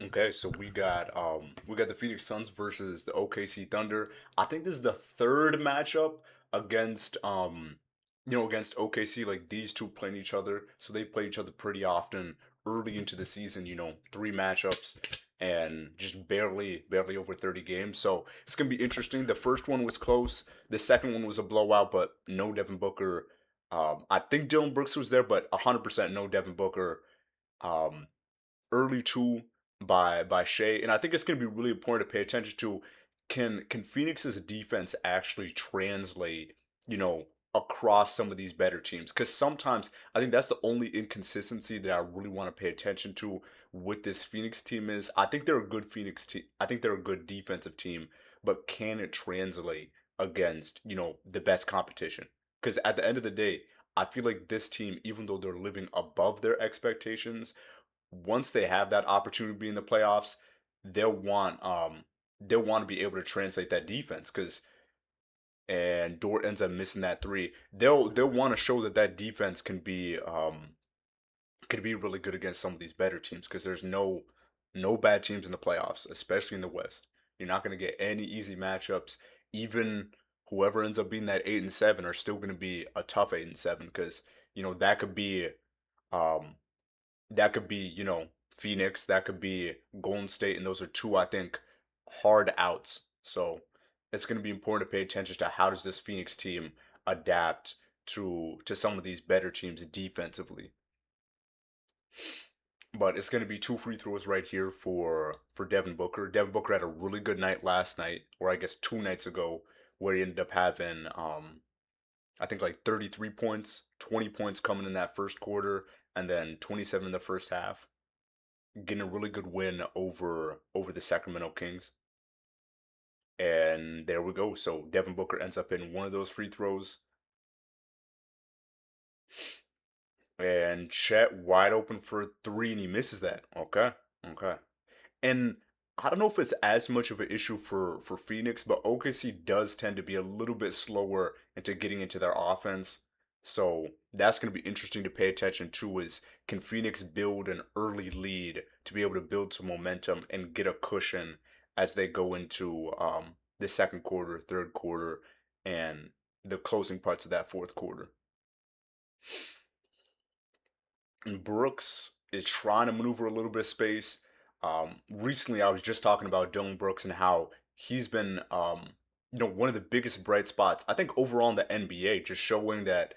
Okay, so we got the Phoenix Suns versus the OKC Thunder. I think this is the third matchup against against OKC. Like these two playing each other, so they play each other pretty often early into the season. Three matchups and just barely over 30 games. So it's gonna be interesting. The first one was close. The second one was a blowout, but no Devin Booker. I think Dylan Brooks was there, but 100% no Devin Booker. Um, Early two by Shea, and I think it's going to be really important to pay attention to. Can Phoenix's defense actually translate, across some of these better teams? Because sometimes I think that's the only inconsistency that I really want to pay attention to with this Phoenix team is I think they're a good Phoenix team. I think they're a good defensive team, but can it translate against the best competition? Because at the end of the day, I feel like this team, even though they're living above their expectations, once they have that opportunity to be in the playoffs, they'll want they'll want to be able to translate that defense because and Dort ends up missing that three. They'll want to show that that defense can be really good against some of these better teams because there's no bad teams in the playoffs, especially in the West. You're not going to get any easy matchups. Even whoever ends up being that 8-7 are still going to be a tough 8-7 because that could be um Phoenix, that could be Golden State, and those are two I think hard outs. So it's going to be important to pay attention to how does this Phoenix team adapt to some of these better teams defensively. But it's going to be two free throws right here for Devin Booker. Devin Booker had a really good night last night, or I guess 2 nights ago, where he ended up having I think like 33 points, 20 points coming in that first quarter, and then 27 in the first half, getting a really good win over the Sacramento Kings. And there we go. So Devin Booker ends up in one of those free throws. And Chet wide open for three, and he misses that. Okay. Okay. And I don't know if it's as much of an issue for Phoenix, but OKC does tend to be a little bit slower into getting into their offense. So that's going to be interesting to pay attention to is can Phoenix build an early lead to be able to build some momentum and get a cushion as they go into the second quarter, third quarter, and the closing parts of that fourth quarter. And Brooks is trying to maneuver a little bit of space. Recently, I was just talking about Dylan Brooks and how he's been, one of the biggest bright spots, I think, overall in the NBA, just showing that.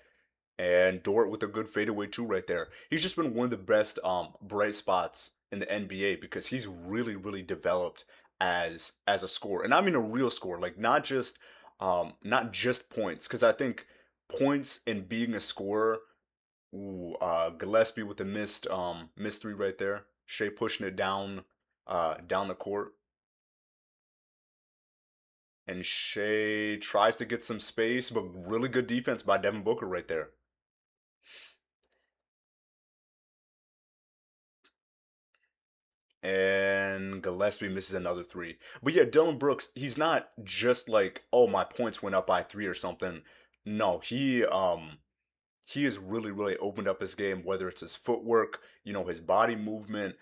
And Dort with a good fadeaway too, right there. He's just been one of the best bright spots in the NBA because he's really developed as a scorer, and I mean a real scorer, like not just points, because I think points and being a scorer. Ooh, Gillespie with the missed three right there. Shea pushing it down the court, and Shea tries to get some space, but really good defense by Devin Booker right there. And Gillespie misses another three. But yeah, Dylan Brooks, he's not just like, oh, my points went up by three or something. No, he has really opened up his game, whether it's his footwork, his body movement,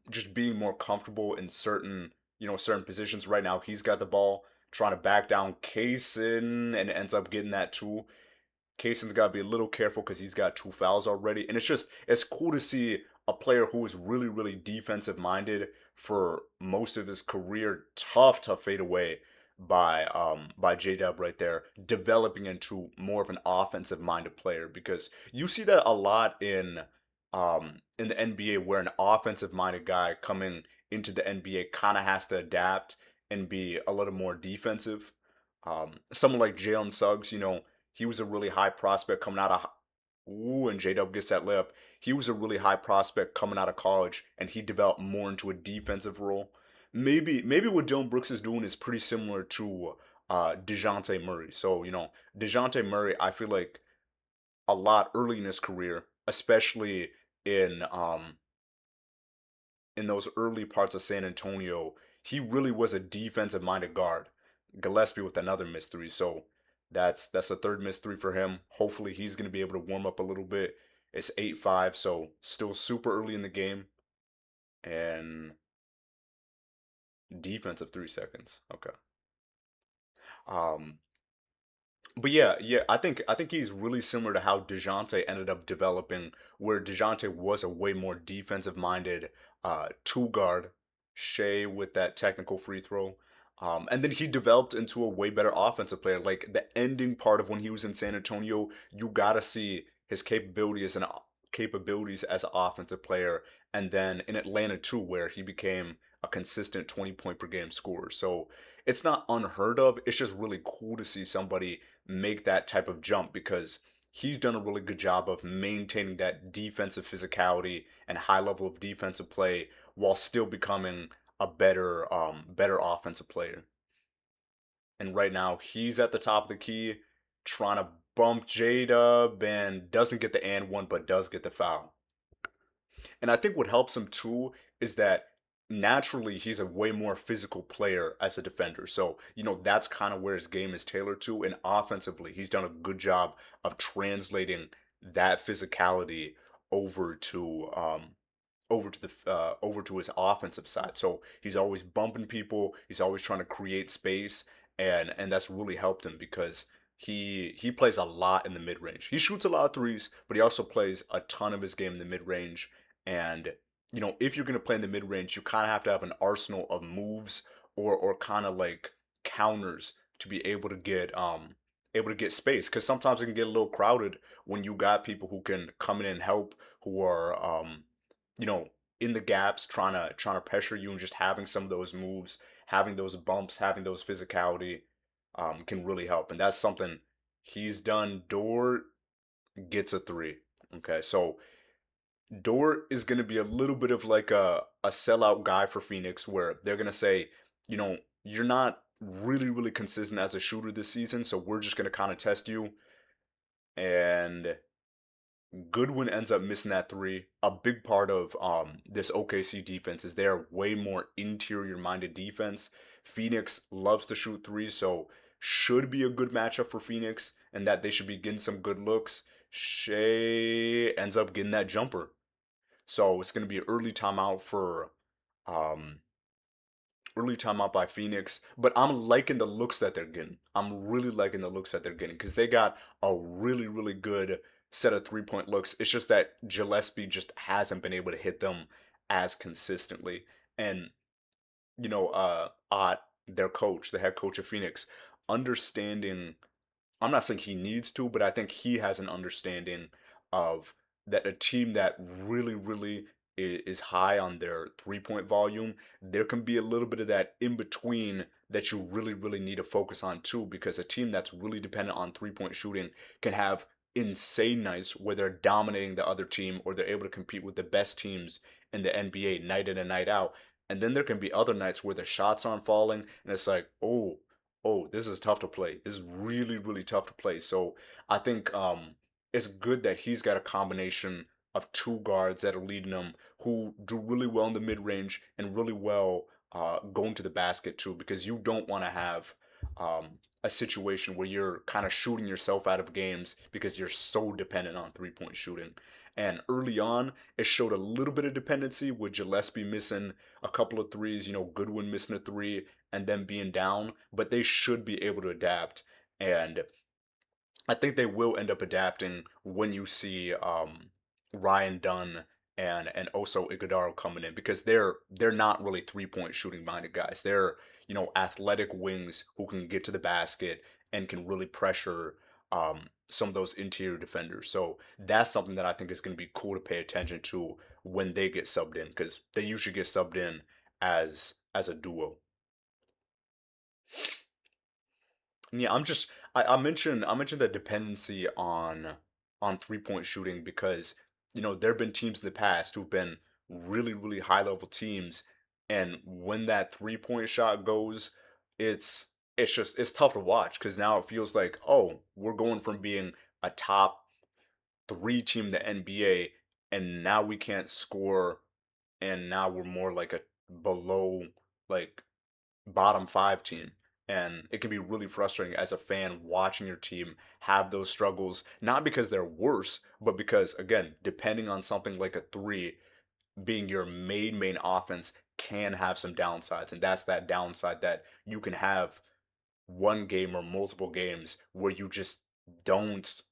just being more comfortable in certain positions. Right now, he's got the ball, trying to back down Kaysen, and ends up getting that too. Kaysen's got to be a little careful because he's got two fouls already, and it's cool to see a player who is really defensive minded for most of his career. Tough fade away by J Dub right there, developing into more of an offensive minded player because you see that a lot in the NBA where an offensive minded guy coming into the NBA kind of has to adapt and be a little more defensive. Someone like Jalen Suggs, he was a really high prospect coming out of. Ooh, and J Dub gets that layup. He was a really high prospect coming out of college, and he developed more into a defensive role. Maybe what Dylan Brooks is doing is pretty similar to Dejounte Murray. So Dejounte Murray, I feel like a lot early in his career, especially in um in those early parts of San Antonio, he really was a defensive minded guard. Gillespie with another missed three. So that's a third missed three for him. Hopefully he's gonna be able to warm up a little bit. It's 8-5, so still super early in the game. And Defensive 3 seconds. Okay. Um, but yeah, I think he's really similar to how DeJounte ended up developing, where DeJounte was a way more defensive minded two guard, Shea with that technical free throw. And then he developed into a way better offensive player. Like the ending part of when he was in San Antonio, you gotta see his capabilities as an offensive player. And then in Atlanta too, where he became a consistent 20 point per game scorer. So it's not unheard of. It's just really cool to see somebody make that type of jump because he's done a really good job of maintaining that defensive physicality and high level of defensive play while still becoming a better offensive player. And right now he's at the top of the key trying to bump Jade up and doesn't get the and one but does get the foul. And I think what helps him too is that naturally he's a way more physical player as a defender. So, that's kind of where his game is tailored to. And offensively, he's done a good job of translating that physicality over to over to his offensive side. So he's always bumping people, he's always trying to create space, and that's really helped him because he plays a lot in the mid range. He shoots a lot of threes, but he also plays a ton of his game in the mid range. And if you're gonna play in the mid range, you kind of have to have an arsenal of moves or kind of like counters to be able to get space because sometimes it can get a little crowded when you got people who can come in and help who are you know, in the gaps, trying to pressure you and just having some of those moves, having those bumps, having those physicality, can really help. And that's something he's done. Dort gets a three. Okay, so Dort is gonna be a little bit of like a sellout guy for Phoenix, where they're gonna say, you're not really consistent as a shooter this season, so we're just gonna kind of test you. And Goodwin ends up missing that three. A big part of this OKC defense is they're way more interior minded defense. Phoenix loves to shoot threes, so should be a good matchup for Phoenix, and that they should be getting some good looks. Shea ends up getting that jumper, so it's gonna be an um early timeout by Phoenix, but I'm liking the looks that they're getting. I'm really liking the looks that they're getting because they got a really good set of 3 point looks. It's just that Gillespie just hasn't been able to hit them as consistently. And Ott, their coach, the head coach of Phoenix, understanding I'm not saying he needs to, but I think he has an understanding of that a team that really is high on their 3 point volume, there can be a little bit of that in between that you really need to focus on too, because a team that's really dependent on 3 point shooting can have insane nights where they're dominating the other team or they're able to compete with the best teams in the NBA night in and night out. And then there can be other nights where the shots aren't falling and it's like, oh, this is tough to play. This is really tough to play. So I think it's good that he's got a combination of two guards that are leading him who do really well in the mid range and really well going to the basket too, because you don't want to have a situation where you're kind of shooting yourself out of games because you're so dependent on 3 point shooting. And early on, it showed a little bit of dependency with Gillespie missing a couple of threes, Goodwin missing a three, and them being down, but they should be able to adapt. And I think they will end up adapting when you see Ryan Dunn and also Iguodala coming in because they're not really 3 point shooting minded guys. They're athletic wings who can get to the basket and can really pressure some of those interior defenders. So that's something that I think is going to be cool to pay attention to when they get subbed in because they usually get subbed in as a duo. Yeah, I mentioned the dependency on 3 point shooting because there have been teams in the past who've been really high level teams, and when that 3 point shot goes, it's it's tough to watch because now it feels like, oh, we're going from being a top three team in the NBA, and now we can't score, and now we're more like a below like bottom five team. And it can be really frustrating as a fan watching your team have those struggles, not because they're worse, but because, again, depending on something like a three being your main offense can have some downsides, and that's that downside that you can have one game or multiple games where you just don't,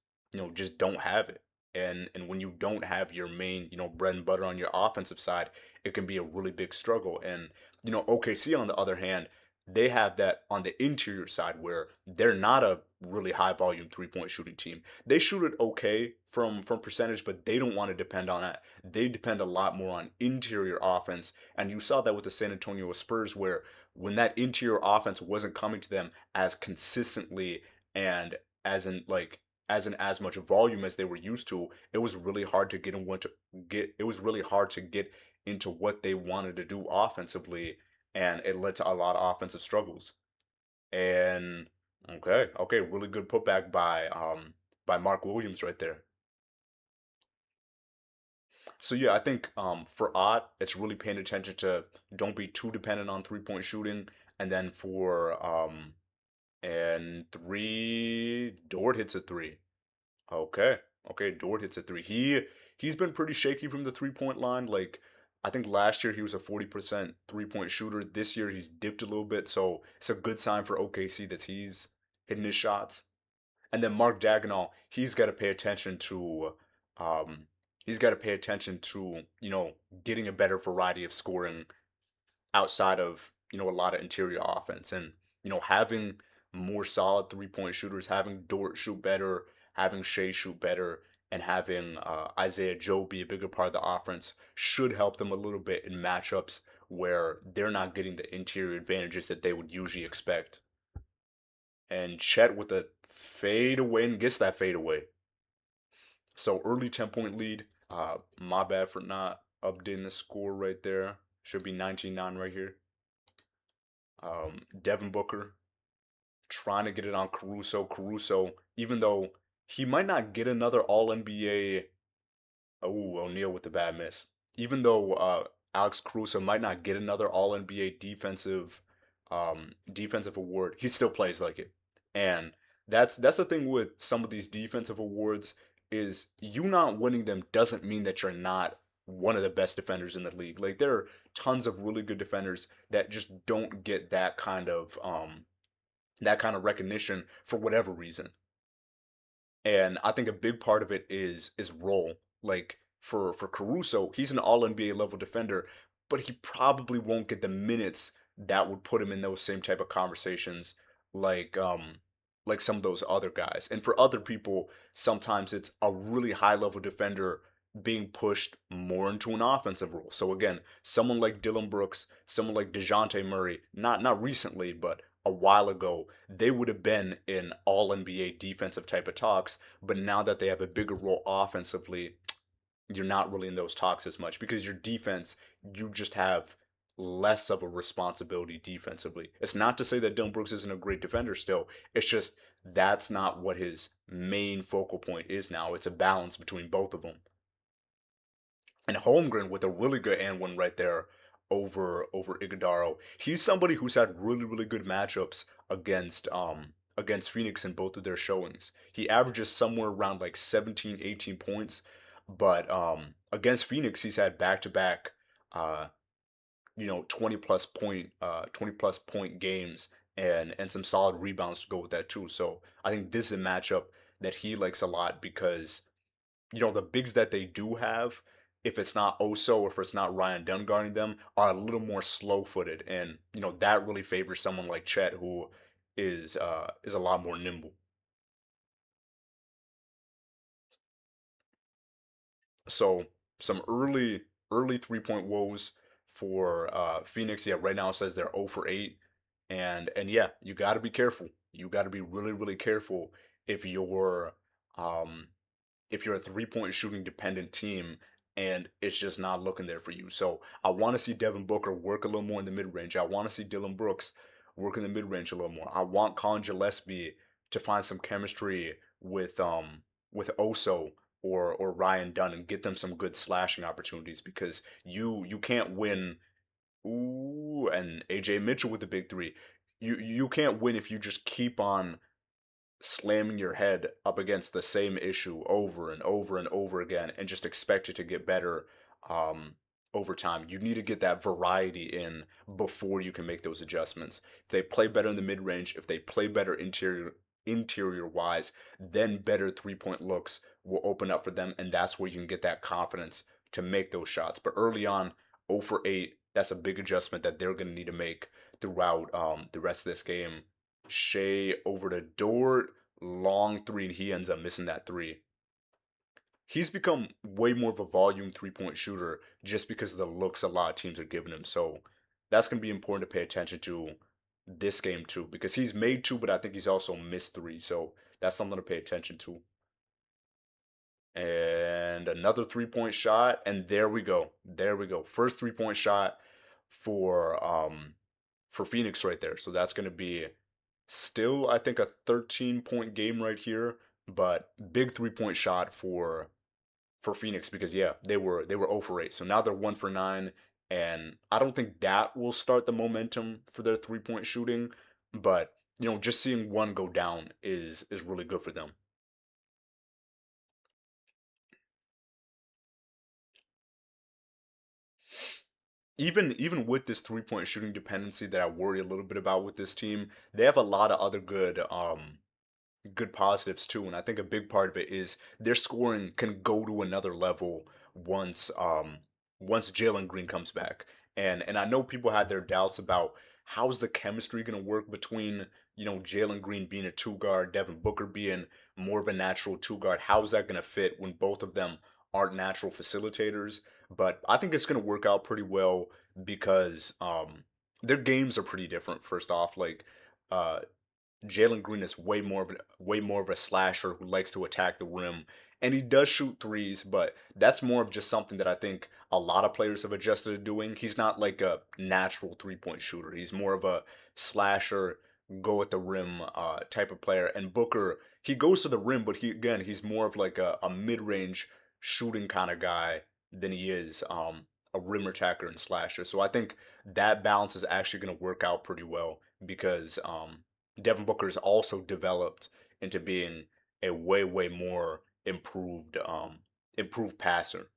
just don't have it. And when you don't have your main, bread and butter on your offensive side, it can be a really big struggle. And OKC on the other hand, they have that on the interior side where they're not a really high volume 3-point shooting team. They shoot it okay from percentage, but they don't want to depend on that. They depend a lot more on interior offense, and you saw that with the San Antonio Spurs where when that interior offense wasn't coming to them as consistently and as in like as much volume as they were used to, it was really hard to get in what to get. It was really hard to get into what they wanted to do offensively, and it led to a lot of offensive struggles. And okay, really good putback by Mark Williams right there. So yeah, I think for Ott, it's really paying attention to don't be too dependent on 3-point shooting, and then for and three, Dort hits a three. Okay. Okay, Dort hits a three. He's been pretty shaky from the 3-point line. Like I think last year he was a 40% 3-point shooter. This year he's dipped a little bit, so it's a good sign for OKC that he's hitting his shots. And then Mark Dagnall, um he's got to pay attention to, getting a better variety of scoring outside of a lot of interior offense, and having more solid 3-point shooters, having Dort shoot better, having Shea shoot better, and having Isaiah Joe be a bigger part of the offense should help them a little bit in matchups where they're not getting the interior advantages that they would usually expect. And Chet with a fade away and gets that fade away. So early 10-point lead. My bad for not updating the score right there. Should be 19-9 right here. Devin Booker trying to get it on Caruso. Caruso, even though he might not get another All NBA. Oh, O'Neal with the bad miss. Even though Alex Caruso might not get another All NBA defensive award, he still plays like it. And that's the thing with some of these defensive awards is you not winning them doesn't mean that you're not one of the best defenders in the league. Like there are tons of really good defenders that just don't get that kind of recognition for whatever reason. And I think a big part of it is role. Like for Caruso, he's an All NBA level defender, but he probably won't get the minutes that would put him in those same type of conversations like like some of those other guys. And for other people, sometimes it's a really high level defender being pushed more into an offensive role. So again, someone like Dylan Brooks, someone like DeJounte Murray, not recently, but a while ago, they would have been in all NBA defensive type of talks, but now that they have a bigger role offensively, you're not really in those talks as much because your defense, you just have less of a responsibility defensively. It's not to say that Dylan Brooks isn't a great defender still. It's just that's not what his main focal point is now. It's a balance between both of them. And Holmgren with a really good and one right there over Iguodaro. He's somebody who's had really good matchups against Phoenix in both of their showings. He averages somewhere around like 17, 18 points, but against Phoenix he's had back-to-back 20 plus point games and some solid rebounds to go with that too. So I think this is a matchup that he likes a lot because the bigs that they do have, if it's not Oso or if it's not Ryan Dunn guarding them, are a little more slow footed. And, that really favors someone like Chet who is a lot more nimble. So some early 3-point woes for Phoenix. Yeah, right now it says they're 0 for 8. And yeah, you gotta be careful. You gotta be really careful if you're um if you're a 3-point shooting dependent team and it's just not looking there for you. So I want to see Devin Booker work a little more in the mid range. I want to see Dylan Brooks work in the mid range a little more. I want Colin Gillespie to find some chemistry with Oso or Ryan Dunn and get them some good slashing opportunities because you can't win. Ooh, and AJ Mitchell with the big three. You can't win if you just keep on slamming your head up against the same issue over and over and over again and just expect it to get better. Um, over time. You need to get that variety in before you can make those adjustments. If they play better in the mid range, if they play better interior wise, then better 3 point looks will open up for them, and that's where you can get that confidence to make those shots. But early on, 0 for 8, that's a big adjustment that they're going to need to make throughout the rest of this game. Shea over to Dort, long three, and he ends up missing that three. He's become way more of a volume 3 point shooter just because of the looks a lot of teams are giving him. So that's going to be important to pay attention to this game too, because he's made two, but I think he's also missed three. So that's something to pay attention to. And another 3 point shot, and there we go. There we go. First 3 point shot for Phoenix right there. So that's going to be still, I think, a 13 point game right here, but big 3 point shot for Phoenix because yeah, they were 0 for 8. So now they're 1 for 9, and I don't think that will start the momentum for their 3 point shooting, but just seeing one go down is really good for them. Even with this 3 point shooting dependency that I worry a little bit about with this team, they have a lot of other good positives too, and I think a big part of it is their scoring can go to another level once Jalen Green comes back. And I know people had their doubts about how's the chemistry gonna work between Jalen Green being a two guard, Devin Booker being more of a natural two guard. How's that gonna fit when both of them aren't natural facilitators? But I think it's gonna work out pretty well because their games are pretty different. First off, like uh Jalen Green is way more of a slasher who likes to attack the rim, and he does shoot threes, but that's more of just something that I think a lot of players have adjusted to doing. He's not like a natural 3 point shooter. He's more of a slasher, go at the rim type of player. And Booker, he goes to the rim, but he's more of like a mid range shooting kind of guy than he is a rim attacker and slasher. So I think that balance is actually going to work out pretty well because Devin Booker is also developed into being a way more improved passer.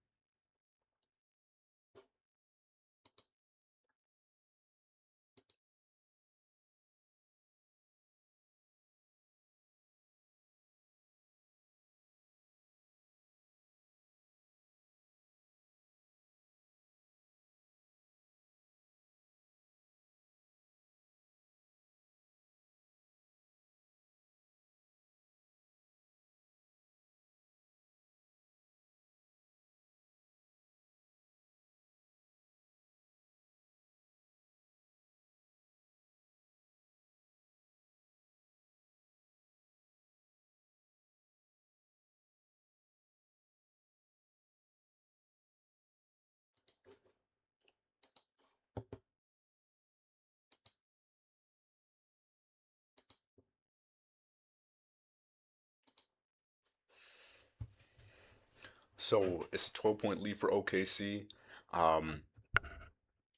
So it's a 12 point lead for OKC. Um,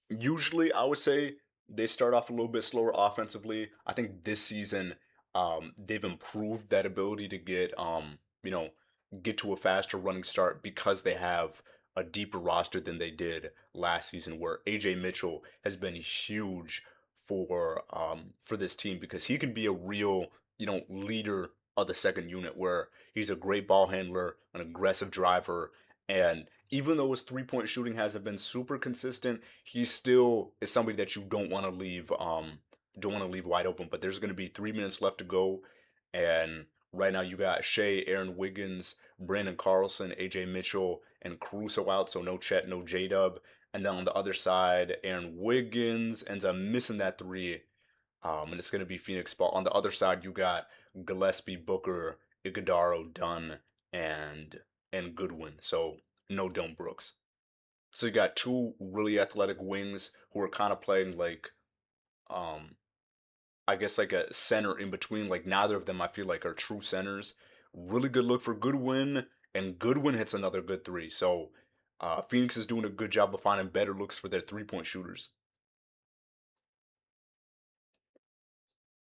Usually I would say they start off a little bit slower offensively. I think this season they've improved that ability to get to a faster running start because they have a deeper roster than they did last season where AJ Mitchell has been huge for this team because he can be a real, leader of the second unit where he's a great ball handler, an aggressive driver, and even though his 3 point shooting hasn't been super consistent, he still is somebody that you don't want to leave wide open. But there's going to be 3 minutes left to go, and right now you got Shea, Aaron Wiggins, Brandon Carlson, AJ Mitchell, and Caruso out, so no Chet, no J Dub. And then on the other side, Aaron Wiggins ends up missing that three, and it's going to be Phoenix ball. On the other side, you got Gillespie, Booker, Iguodaro, Dunn, and Goodwin. So no Dillon Brooks. So you got two really athletic wings who are kind of playing like um I guess like a center in between. Like neither of them I feel like are true centers. Really good look for Goodwin, and Goodwin hits another good three. So Phoenix is doing a good job of finding better looks for their 3 point shooters.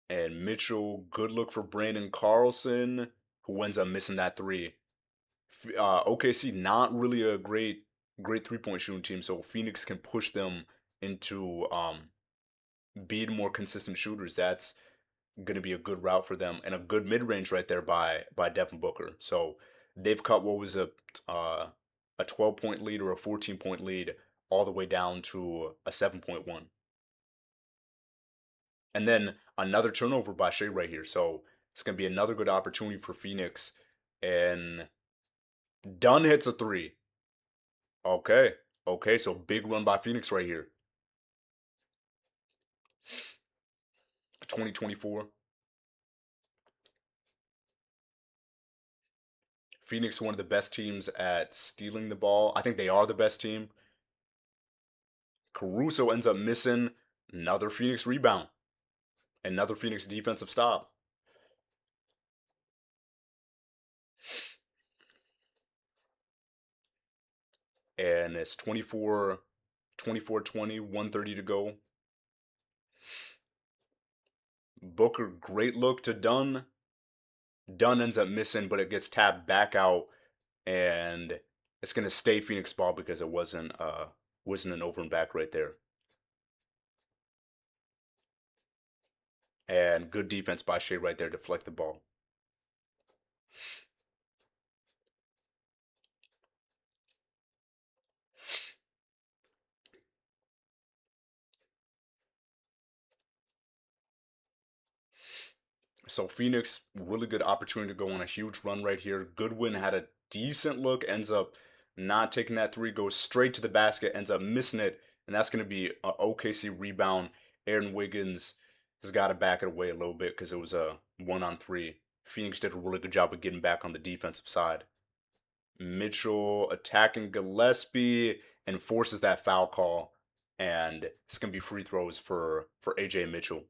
And Mitchell, good look for Brandon Carlson, who ends up missing that three. OKC not really a great great 3-point shooting team. So Phoenix can push them into being more consistent shooters. That's going to be a good route for them and a good mid range right there by Devin Booker. So they've cut what was a 12-point lead or a 14-point lead all the way down to a 7.1. And then another turnover by Shea right here. So it's going to be another good opportunity for Phoenix. And Dunn hits a three. Okay. Okay. So big run by Phoenix right here. 2024. Phoenix, one of the best teams at stealing the ball. I think they are the best team. Caruso ends up missing another Phoenix rebound, another Phoenix defensive stop. And it's 24, 24 20, 130 to go. Booker, great look to Dunn. Dunn ends up missing, but it gets tapped back out, and it's gonna stay Phoenix ball because it wasn't an over and back right there. And good defense by Shea right there to deflect the ball. So Phoenix, really good opportunity to go on a huge run right here. Goodwin had a decent look, ends up not taking that three, goes straight to the basket, ends up missing it, and that's going to be an OKC rebound. Aaron Wiggins has got to back it away a little bit because it was a 1-on-3. Phoenix did a really good job of getting back on the defensive side. Mitchell attacking Gillespie and forces that foul call, and it's going to be free throws for AJ Mitchell.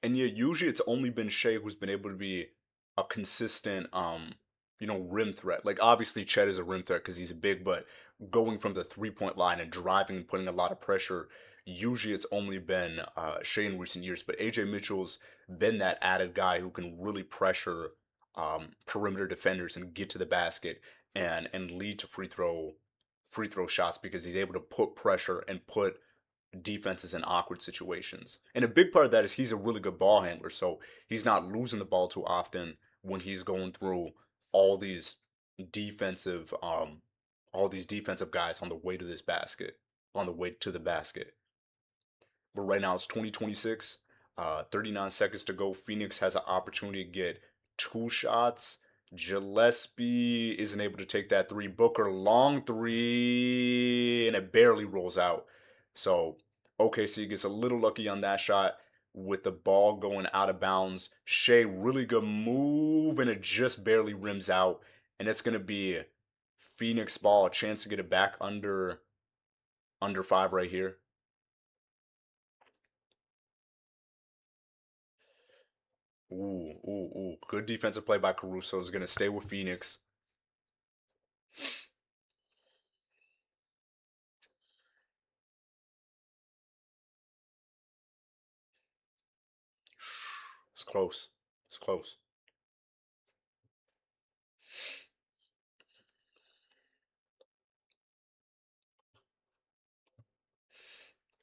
And yeah, usually it's only been Shea who's been able to be a consistent, rim threat. Like obviously Chet is a rim threat because he's big, but going from the 3-point line and driving and putting a lot of pressure, usually it's only been Shea in recent years. But AJ Mitchell's been that added guy who can really pressure perimeter defenders and get to the basket and lead to free throw shots because he's able to put pressure and put defenses in awkward situations. And a big part of that is he's a really good ball handler, so he's not losing the ball too often when he's going through all these defensive all these defensive guys on the way to this basket, on the way to the basket. But right now it's 2026, 39 seconds to go. Phoenix has an opportunity to get two shots. Gillespie isn't able to take that three. Booker, long three, and it barely rolls out. So OKC gets a little lucky on that shot with the ball going out of bounds. Shea, really good move, and it just barely rims out. And it's going to be Phoenix ball, a chance to get it back under five right here. Ooh. Good defensive play by Caruso is going to stay with Phoenix. It's close. It's close.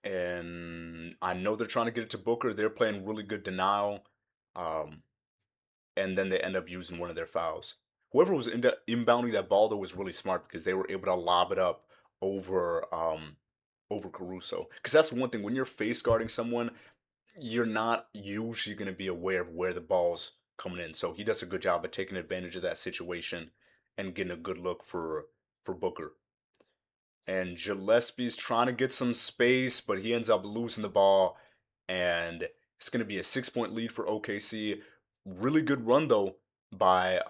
And I know they're trying to get it to Booker. They're playing really good denial. Um, and then they end up using one of their fouls. Whoever was inbounding that ball though was really smart because they were able to lob it up over Caruso. Because that's one thing when you're face guarding someone, you're not usually going to be aware of where the ball's coming in. So he does a good job of taking advantage of that situation and getting a good look for Booker. And Gillespie's trying to get some space, but he ends up losing the ball, and it's going to be a 6-point lead for OKC. Really good run though by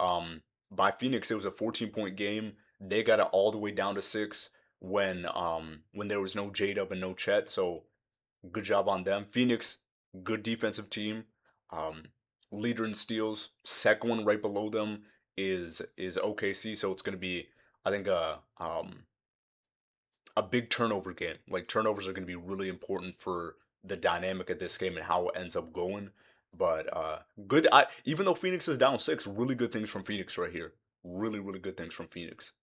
Phoenix. It was a 14-point game. They got it all the way down to six when there was no J Dub and no Chet. So good job on them. Phoenix, good defensive team. Um, Leader in steals. Second one right below them is OKC. So it's going to be I think a big turnover game. Like turnovers are going to be really important for the dynamic of this game and how it ends up going. But good. Even though Phoenix is down six, really good things from Phoenix right here. Really, really good things from Phoenix.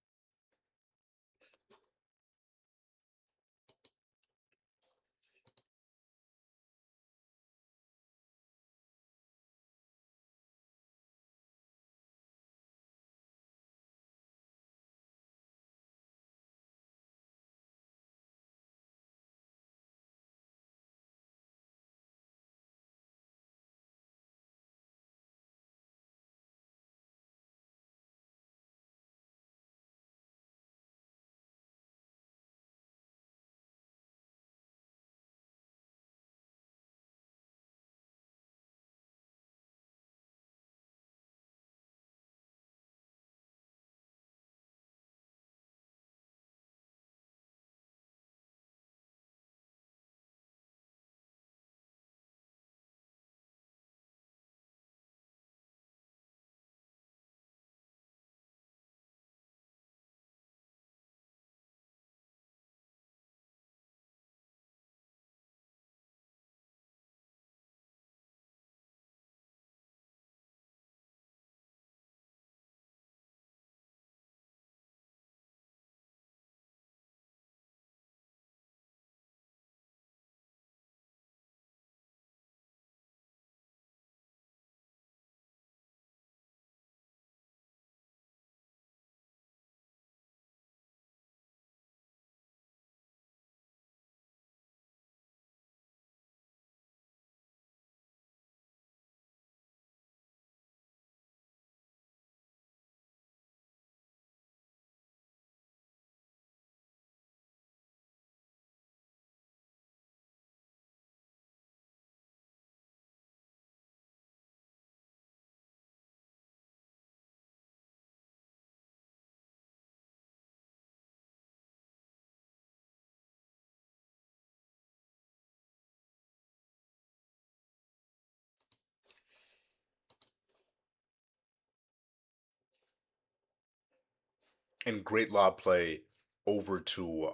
And great lob play over to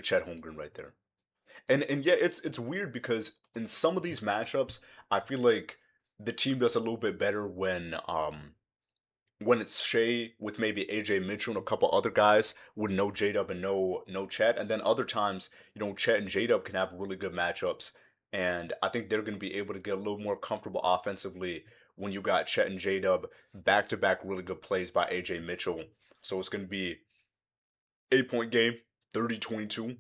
Chet Holmgren right there. And yeah, it's weird because in some of these matchups, I feel like the team does a little bit better when it's Shea with maybe AJ Mitchell and a couple other guys with no J Dub and no Chet, and then other times Chet and J Dub can have really good matchups, and I think they're going to be able to get a little more comfortable offensively when you got Chet and J Dub back to back really good plays by AJ Mitchell. So it's going to be 8 point game, 30-22.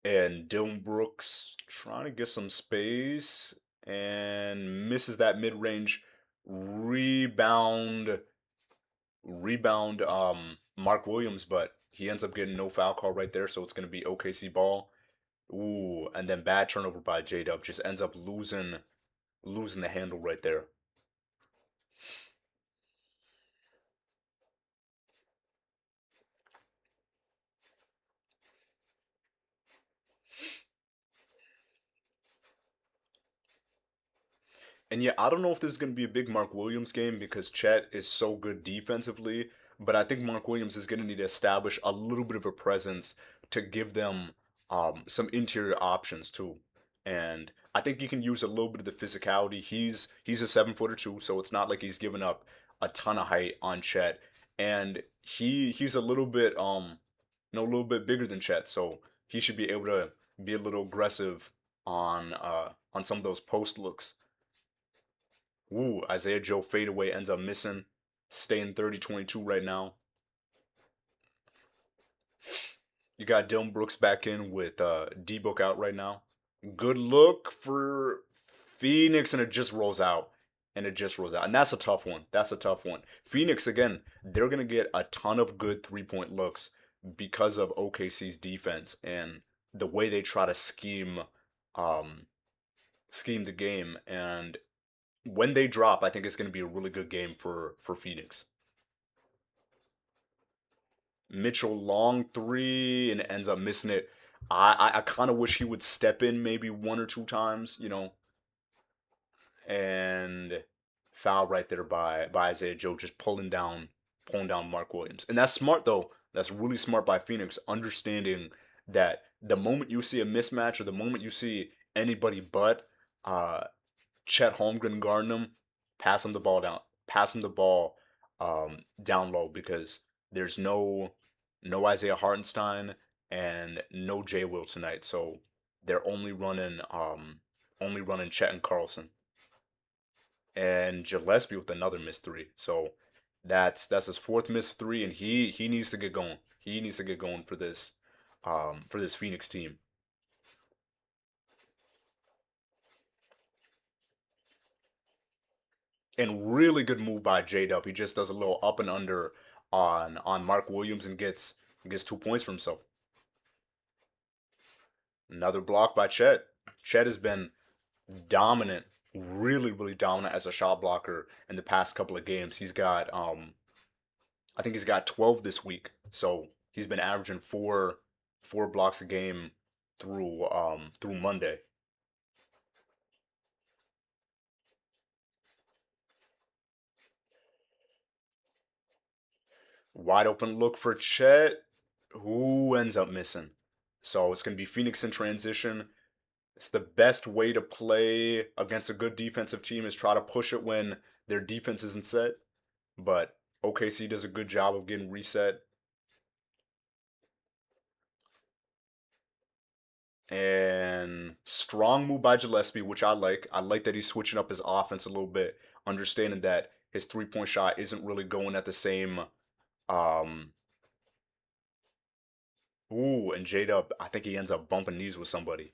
And Dylan Brooks trying to get some space and misses that mid range rebound. Mark Williams, but he ends up getting no foul call right there, so it's gonna be OKC ball. Ooh, and then bad turnover by J Dub, just ends up losing the handle right there. And yeah, I don't know if this is going to be a big Mark Williams game because Chet is so good defensively, but I think Mark Williams is going to need to establish a little bit of a presence to give them some interior options too. And I think you can use a little bit of the physicality. He's a 7 footer too, so it's not like he's giving up a ton of height on Chet. And he's a little bit a little bit bigger than Chet, so he should be able to be a little aggressive on some of those post looks. Ooh, Isaiah Joe fadeaway ends up missing. Staying 30-22 right now. You got Dylan Brooks back in with D-Book out right now. Good look for Phoenix, and it just rolls out. And it just rolls out. And that's a tough one. That's a tough one. Phoenix, again, they're going to get a ton of good 3 point looks because of OKC's defense and the way they try to um, scheme the game. And when they drop, I think it's going to be a really good game for Phoenix. Mitchell long three and ends up missing it. I kind of wish he would step in maybe one or two times, and foul right there by Isaiah Joe, just pulling down Mark Williams, and that's smart though. That's really smart by Phoenix, understanding that the moment you see a mismatch or the moment you see anybody but uh, Chet Holmgren guarding him, pass him the ball down low because there's no Isaiah Hartenstein and no Jay Will tonight, so they're only running Chet and Carlson and Gillespie with another missed three. So that's his fourth missed three, and he needs to get going. He needs to get going for this Phoenix team. And really good move by J Dub. He just does a little up and under on Mark Williams and gets 2 points for himself. Another block by Chet. Chet has been dominant, really dominant as a shot blocker in the past couple of games. He's got I think he's got 12 this week. So he's been averaging four blocks a game through Monday. Wide open look for Chet, who ends up missing. So it's gonna be Phoenix in transition. It's the best way to play against a good defensive team is try to push it when their defense isn't set. But OKC does a good job of getting reset. And strong move by Gillespie, which I like. I like that he's switching up his offense a little bit, understanding that his 3 point shot isn't really going at the same. Um, and J Dub, I think he ends up bumping knees with somebody.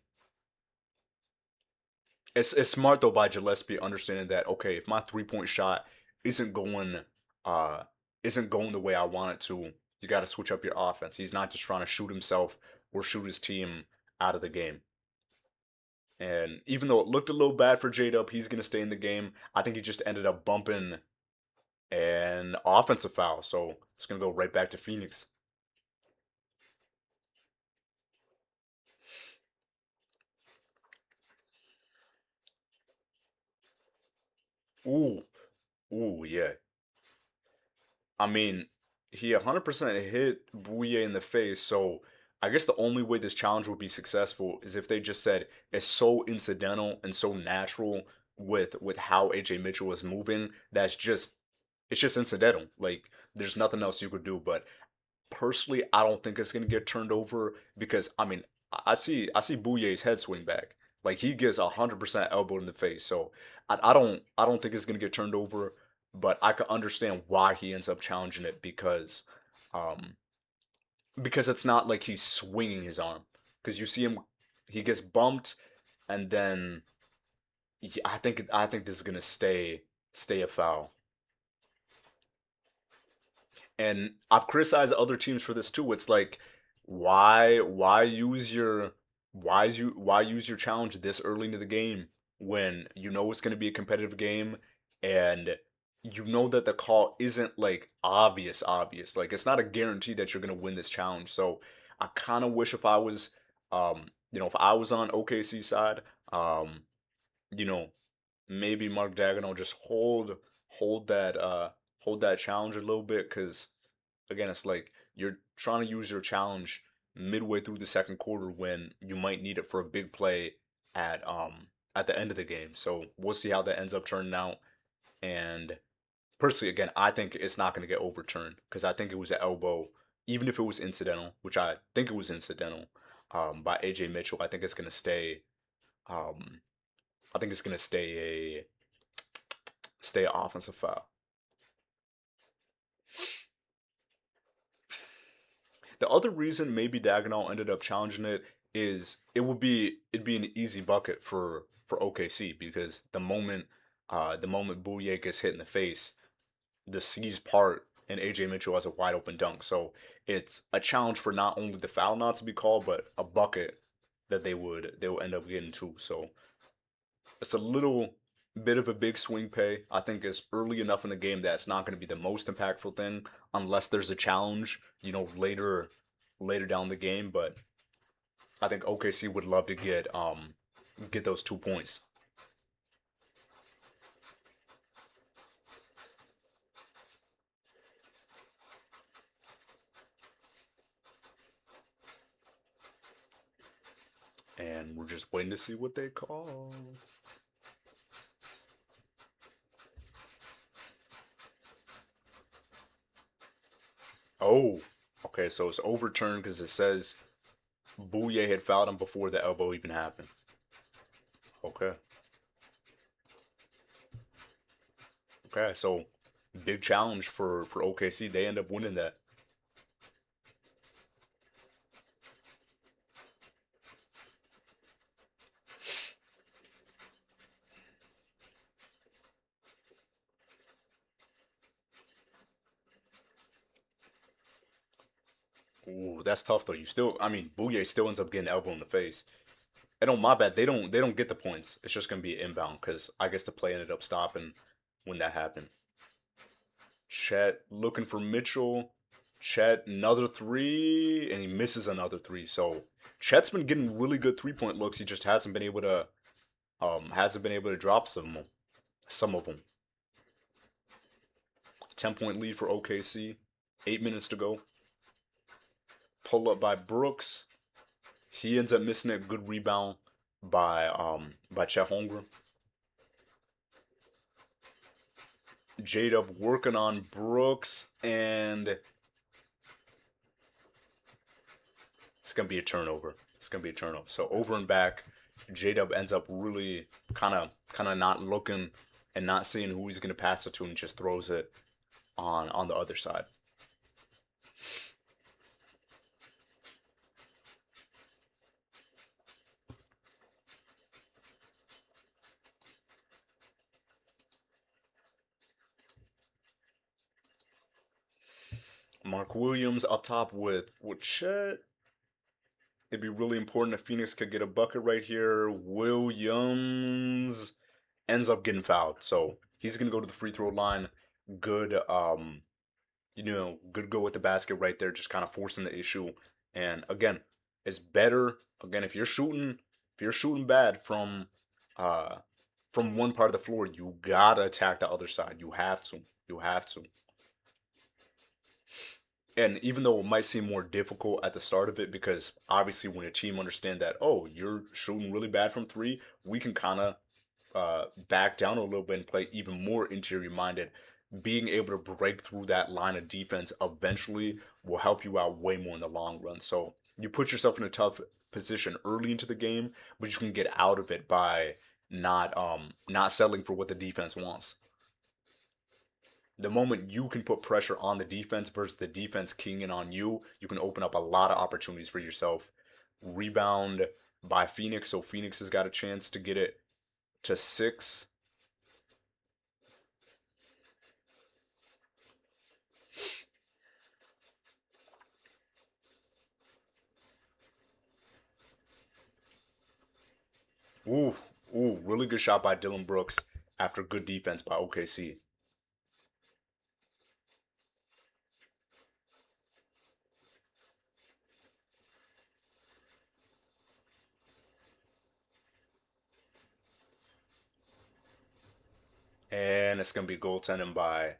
It's smart though by Gillespie understanding that okay, if my 3 point shot isn't going uh isn't going the way I want it to, you got to switch up your offense. He's not just trying to shoot himself or shoot his team out of the game. And even though it looked a little bad for J Dub, he's gonna stay in the game. I think he just ended up bumping an offensive foul, so it's gonna go right back to Phoenix. Ooh, yeah. I mean, he 100% hit Bouye in the face, so I guess the only way this challenge would be successful is if they just said it's so incidental and so natural with how AJ Mitchell was moving that's just it's just incidental. Like there's nothing else you could do. But personally, I don't think it's gonna get turned over because I mean I see Bouye's head swing back. Like he gets 100% elbowed in the face. So I don't think it's gonna get turned over, but I can understand why he ends up challenging it um because it's not like he's swinging his arm because you see him he gets bumped and then I think this is gonna stay a foul. And I've criticized other teams for this too. It's like, why use your why use your challenge this early into the game when you know it's going to be a competitive game and you know that the call isn't like obvious. Like it's not a guarantee that you're going to win this challenge. So I kind of wish if I was if I was on OKC side, um you know, maybe Mark Dagnall just hold that hold that challenge a little bit because again it's like you're trying to use your challenge midway through the second quarter when you might need it for a big play at um at the end of the game. So we'll see how that ends up turning out. And personally, again, I think it's not going to get overturned because I think it was an elbow, even if it was incidental, which I think it was incidental by AJ Mitchell. I think it's going to stay. Um, I think it's going to stay an offensive foul. The other reason maybe Dagnall ended up challenging it is it'd be an easy bucket for OKC because the moment Bouye gets hit in the face, the C's part and AJ Mitchell has a wide open dunk. So it's a challenge for not only the foul not to be called, but a bucket that they will end up getting too. So it's a little bit of a big swing pay. I think it's early enough in the game that it's not going to be the most impactful thing unless there's a challenge, later down the game. But I think OKC would love to get those 2 points. And we're just waiting to see what they call. Oh, okay, so it's overturned because it says Bouye had fouled him before the elbow even happened. Okay, okay, so big challenge for OKC. They end up winning that. Ooh, that's tough though. You still, I mean, Bouye still ends up getting elbow in the face. And on my bad, they don't get the points. It's just gonna be inbound because I guess the play ended up stopping when that happened. Chet looking for Mitchell. Chet another three, and he misses another three. So Chet's been getting really good 3-point looks. He just hasn't been able to drop some of them. 10-point lead for OKC. 8 minutes to go. Pull up by Brooks. He ends up missing a good rebound by Chet Holmgren. Jade up working on Brooks, and it's gonna be a turnover. It's gonna be a turnover. So over and back, J Dub ends up really kind of not looking and not seeing who he's gonna pass it to, and just throws it on the other side. Mark Williams up top with Chet. It'd be really important if Phoenix could get a bucket right here. Williams ends up getting fouled, so he's gonna go to the free throw line. Good good go with the basket right there, just kind of forcing the issue. And again, it's better again if you're shooting bad uh from one part of the floor, you gotta attack the other side. You have to. You have to. And even though it might seem more difficult at the start of it, because obviously when a team understand that, oh, you're shooting really bad from three, we can kind of back down a little bit and play even more interior minded. Being able to break through that line of defense eventually will help you out way more in the long run. So you put yourself in a tough position early into the game, but you can get out of it by not settling for what the defense wants. The moment you can put pressure on the defense versus the defense keying in on you, you can open up a lot of opportunities for yourself. Rebound by Phoenix, so Phoenix has got a chance to get it to six. Ooh, ooh, really good shot by Dylan Brooks after good defense by OKC. And it's gonna be goaltending by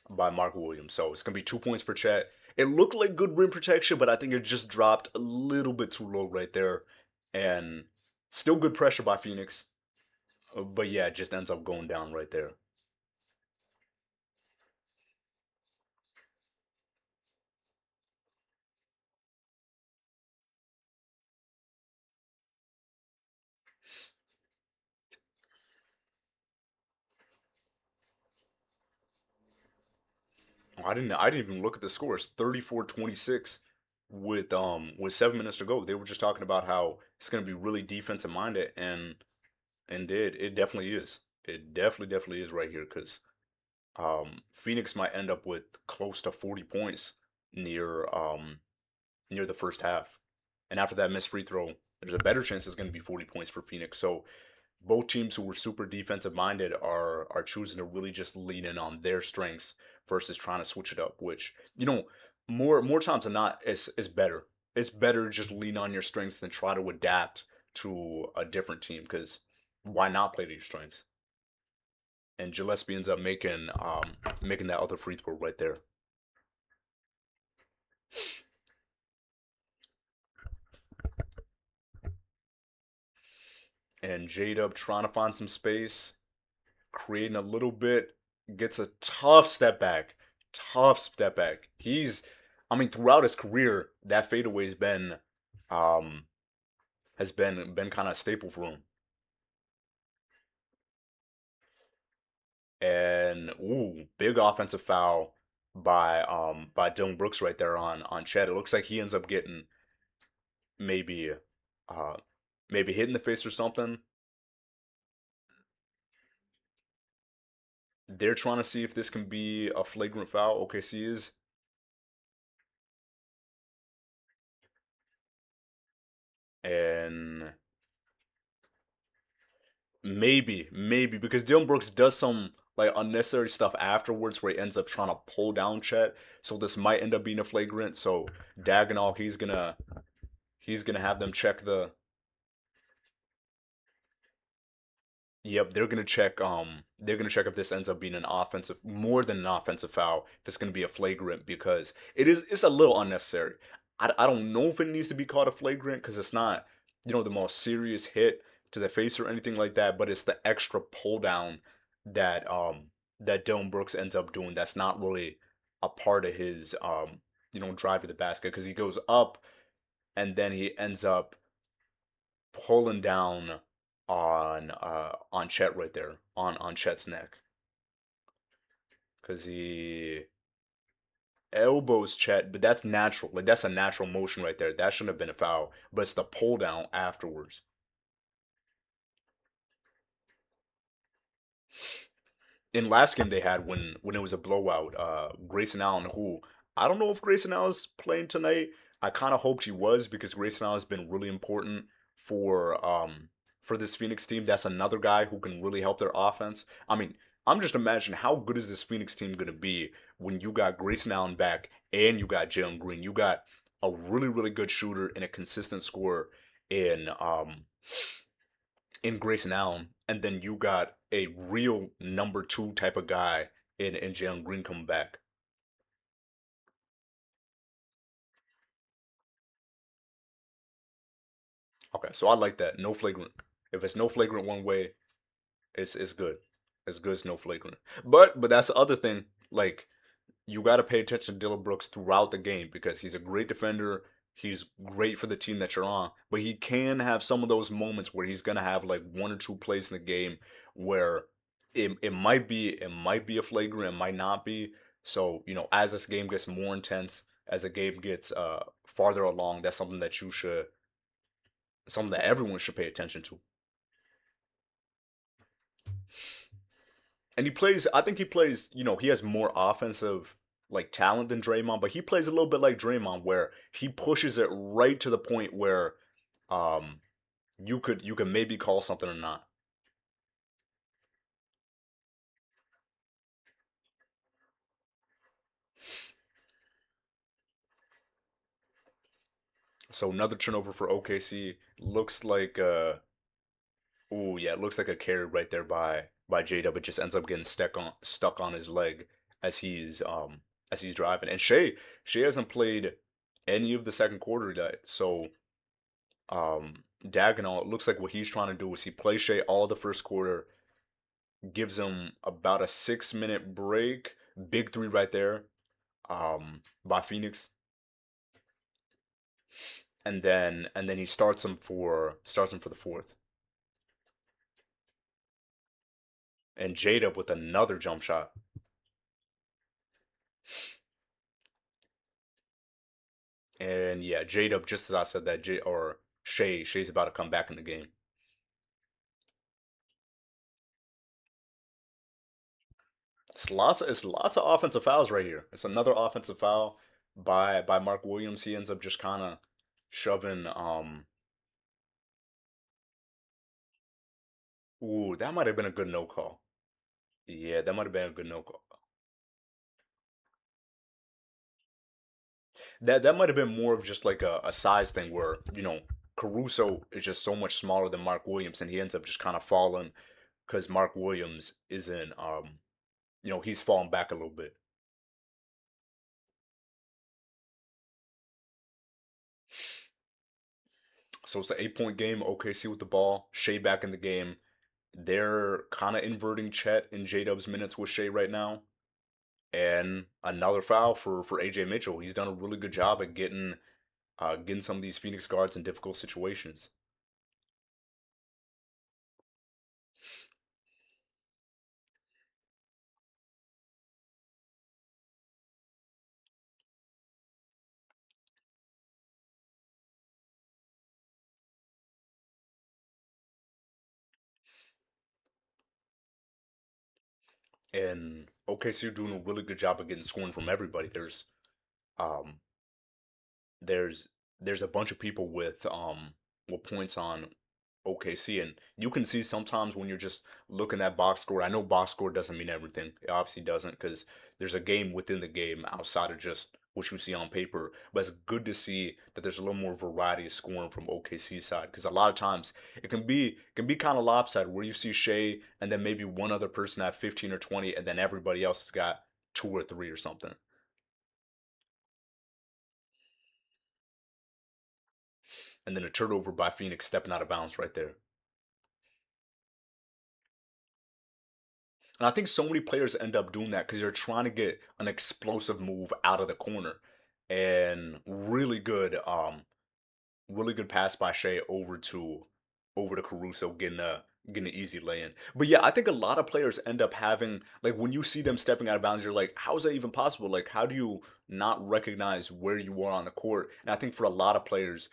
Mark Williams. So it's gonna be 2 points for Chet. It looked like good rim protection, but I think it just dropped a little bit too low right there. And still good pressure by Phoenix. But yeah, it just ends up going down right there. I didn't even look at the scores. 34-26 with 7 minutes to go. They were just talking about how it's gonna be really defensive minded, and it definitely is. It definitely is right here because Phoenix might end up with close to 40 points near near the first half. And after that missed free throw, there's a better chance it's going to be 40 points for Phoenix. So both teams who were super defensive minded are choosing to really just lean in on their strengths versus trying to switch it up, which, more times than not is better. It's better to just lean on your strengths than try to adapt to a different team because why not play to your strengths? And Gillespie ends up making that other free throw right there. And J-Dub trying to find some space, creating a little bit, gets a tough step back. Tough step back. I mean, throughout his career, that fadeaway's been, um, has been kind of staple for him. And ooh, big offensive foul by Dylan Brooks right there on Chet. It looks like he ends up getting maybe uh maybe hit in the face or something. They're trying to see if this can be a flagrant foul. OKC is, and maybe because Dylan Brooks does some like unnecessary stuff afterwards where he ends up trying to pull down Chet. So this might end up being a flagrant. So Dagnall, he's gonna have them check the. Yep, they're gonna check if this ends up being an offensive more than an offensive foul, if it's gonna be a flagrant because it's a little unnecessary. I don't know if it needs to be called a flagrant because it's not, the most serious hit to the face or anything like that, but it's the extra pull down that Dylan Brooks ends up doing that's not really a part of his drive to the basket because he goes up and then he ends up pulling down on Chet right there on Chet's neck because he elbows Chet, but that's natural. Like that's a natural motion right there. That shouldn't have been a foul, but it's the pull down afterwards. In last game they had when it was a blowout, Grayson Allen, who I don't know if Grayson Allen's playing tonight. I kind of hoped he was because Grayson Allen's been really important for this Phoenix team. That's another guy who can really help their offense. I mean, I'm just imagining how good is this Phoenix team gonna be when you got Grayson Allen back and you got Jalen Green. You got a really good shooter and a consistent scorer in Grayson Allen, and then you got a real number two type of guy in Jalen Green coming back. Okay, so I like that. No flagrant. If it's no flagrant one way, it's good. It's good as no flagrant. But that's the other thing. Like you got to pay attention to Dylan Brooks throughout the game because he's a great defender. He's great for the team that you're on, but he can have some of those moments where he's gonna have like one or two plays in the game where it might be a flagrant, it might not be. So as this game gets more intense, as the game gets farther along, that's something that everyone should pay attention to. And he plays. I think he plays. He has more offensive like talent than Draymond, but he plays a little bit like Draymond, where he pushes it right to the point where, um, you could maybe call something or not. So another turnover for OKC. Looks like oh yeah, it looks like a carry right there by J Dub. It just ends up getting stuck on his leg as he's driving. And Shea hasn't played any of the second quarter yet, so Dagnall, it looks like what he's trying to do is he plays Shea all the first quarter, gives him about a 6 minute break, big three right there, by Phoenix, and then he starts him for the fourth, and Jada with another jump shot, and yeah, Jada just as I said that J or Shay's about to come back in the game. It's lots of offensive fouls right here. It's another offensive foul by Mark Williams. He ends up just kind of shoving. Ooh, that might have been a good no call. Yeah, that might have been a good no call. That might have been more of just like a size thing where, Caruso is just so much smaller than Mark Williams and he ends up just kind of falling because Mark Williams isn't he's falling back a little bit. So it's an 8 point game. OKC with the ball. Shea back in the game. They're kind of inverting Chet and J Dub's minutes with Shea right now. And another foul for AJ Mitchell. He's done a really good job at getting some of these Phoenix guards in difficult situations. And OKC are doing a really good job of getting scoring from everybody. Um there's there's a bunch of people with points on OKC, and you can see sometimes when you're just looking at box score. I know box score doesn't mean everything. It obviously doesn't, because there's a game within the game outside of just what you see on paper. But it's good to see that there's a little more variety of scoring from OKC side, because a lot of times it can be kind of lopsided where you see Shea and then maybe one other person at 15 or 20, and then everybody else has got two or three or something. And then a turnover by Phoenix stepping out of bounds right there. And I think so many players end up doing that because they're trying to get an explosive move out of the corner. And really good pass by Shea over to Caruso, getting an easy lay in. But yeah, I think a lot of players end up having, like, when you see them stepping out of bounds, you're like, how is that even possible? Like, how do you not recognize where you are on the court? And I think for a lot of players,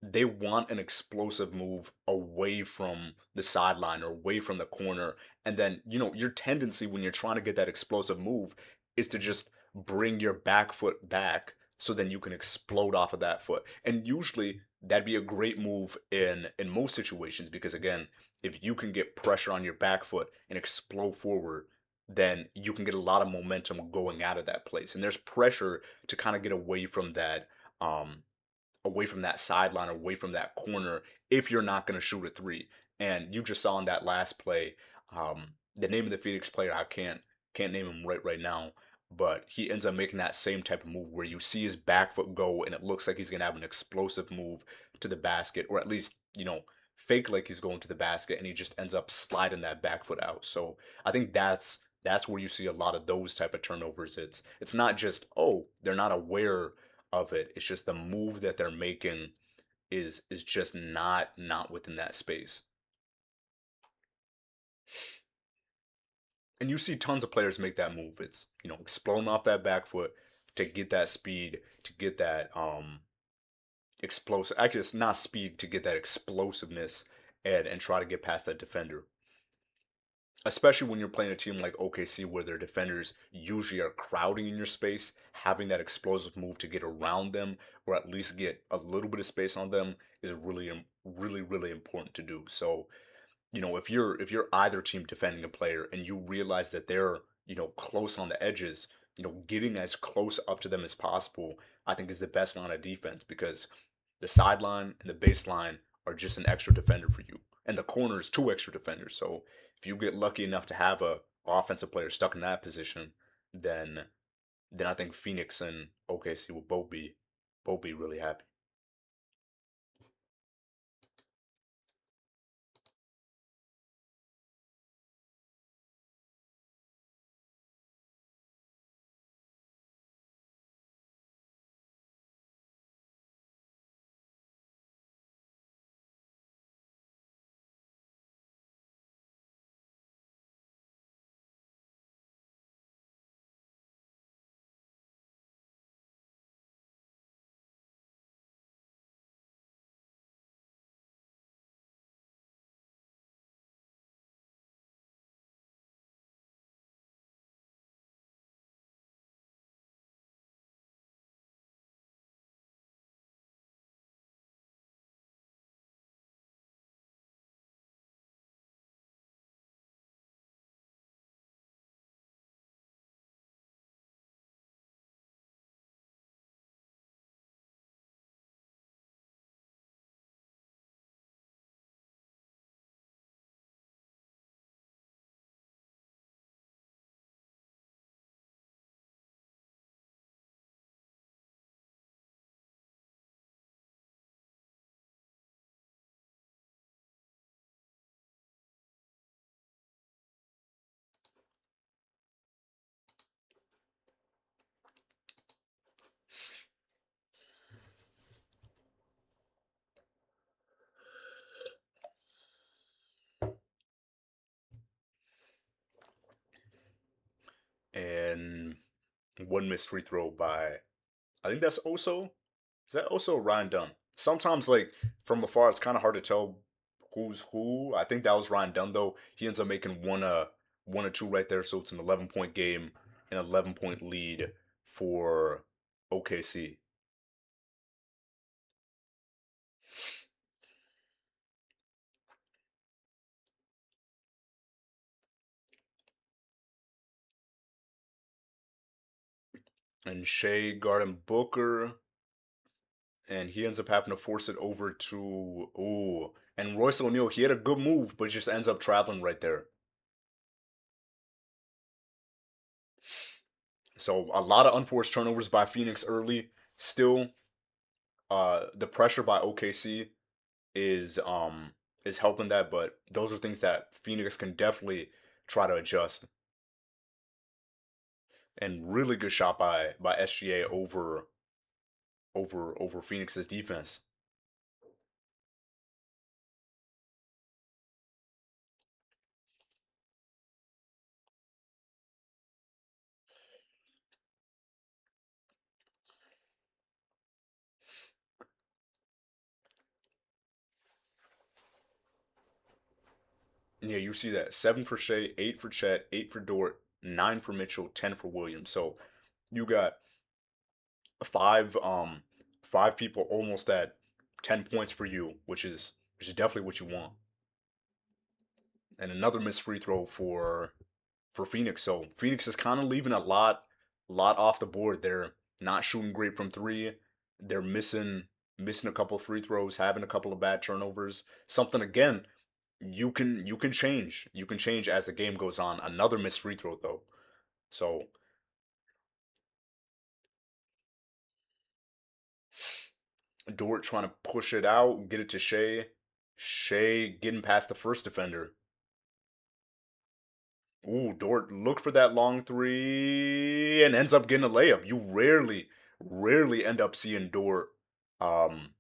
they want an explosive move away from the sideline or away from the corner. And then, your tendency when you're trying to get that explosive move is to just bring your back foot back so then you can explode off of that foot. And usually that'd be a great move in most situations, because again, if you can get pressure on your back foot and explode forward, then you can get a lot of momentum going out of that place. And there's pressure to kind of get um away from that sideline, away from that corner, if you're not going to shoot a three. And you just saw in that last play, the name of the Phoenix player, I can't name him right now, but he ends up making that same type of move where you see his back foot go and it looks like he's going to have an explosive move to the basket, or at least, fake like he's going to the basket, and he just ends up sliding that back foot out. So I think that's where you see a lot of those type of turnovers. It's not just, oh, they're not aware of it. It's just the move that they're making is just not within that space. And you see tons of players make that move. It's, exploding off that back foot to get that speed, to get that explosive. Actually, it's not speed, to get that explosiveness and try to get past that defender. Especially when you're playing a team like OKC where their defenders usually are crowding in your space, having that explosive move to get around them or at least get a little bit of space on them is really important to do. So, if you're either team defending a player and you realize that they're, close on the edges, getting as close up to them as possible, I think is the best line of defense, because the sideline and the baseline are just an extra defender for you. And the corners, two extra defenders. So if you get lucky enough to have a offensive player stuck in that position, then then I think Phoenix and OKC will both be really happy. one missed free throw by I think that's also is that also Ryan Dunn. Sometimes like from afar it's kind of hard to tell who's who. I think that was Ryan Dunn though. He ends up making one or two right there, so it's an 11-point game, an 11-point lead for OKC. And Shea guarding Booker, and he ends up having to force it over to and Royce O'Neal. He had a good move, but just ends up traveling right there. So a lot of unforced turnovers by Phoenix early. Still, the pressure by OKC is helping that, but those are things that Phoenix can definitely try to adjust. And really good shot by SGA over Phoenix's defense. And yeah, you see that 7 for Shea, 8 for Chet, 8 for Dort, 9 for Mitchell, 10 for Williams. So you got five five people almost at 10 points for you, which is definitely what you want. And another missed free throw for Phoenix. So Phoenix is kind of leaving a lot off the board. They're not shooting great from three. They're missing a couple of free throws, having a couple of bad turnovers. Something again you can change. You can change as the game goes on. Another missed free throw though. So Dort trying to push it out, get it to Shea. Shea getting past the first defender. Ooh, Dort look for that long three and ends up getting a layup. You rarely end up seeing Dort. Um,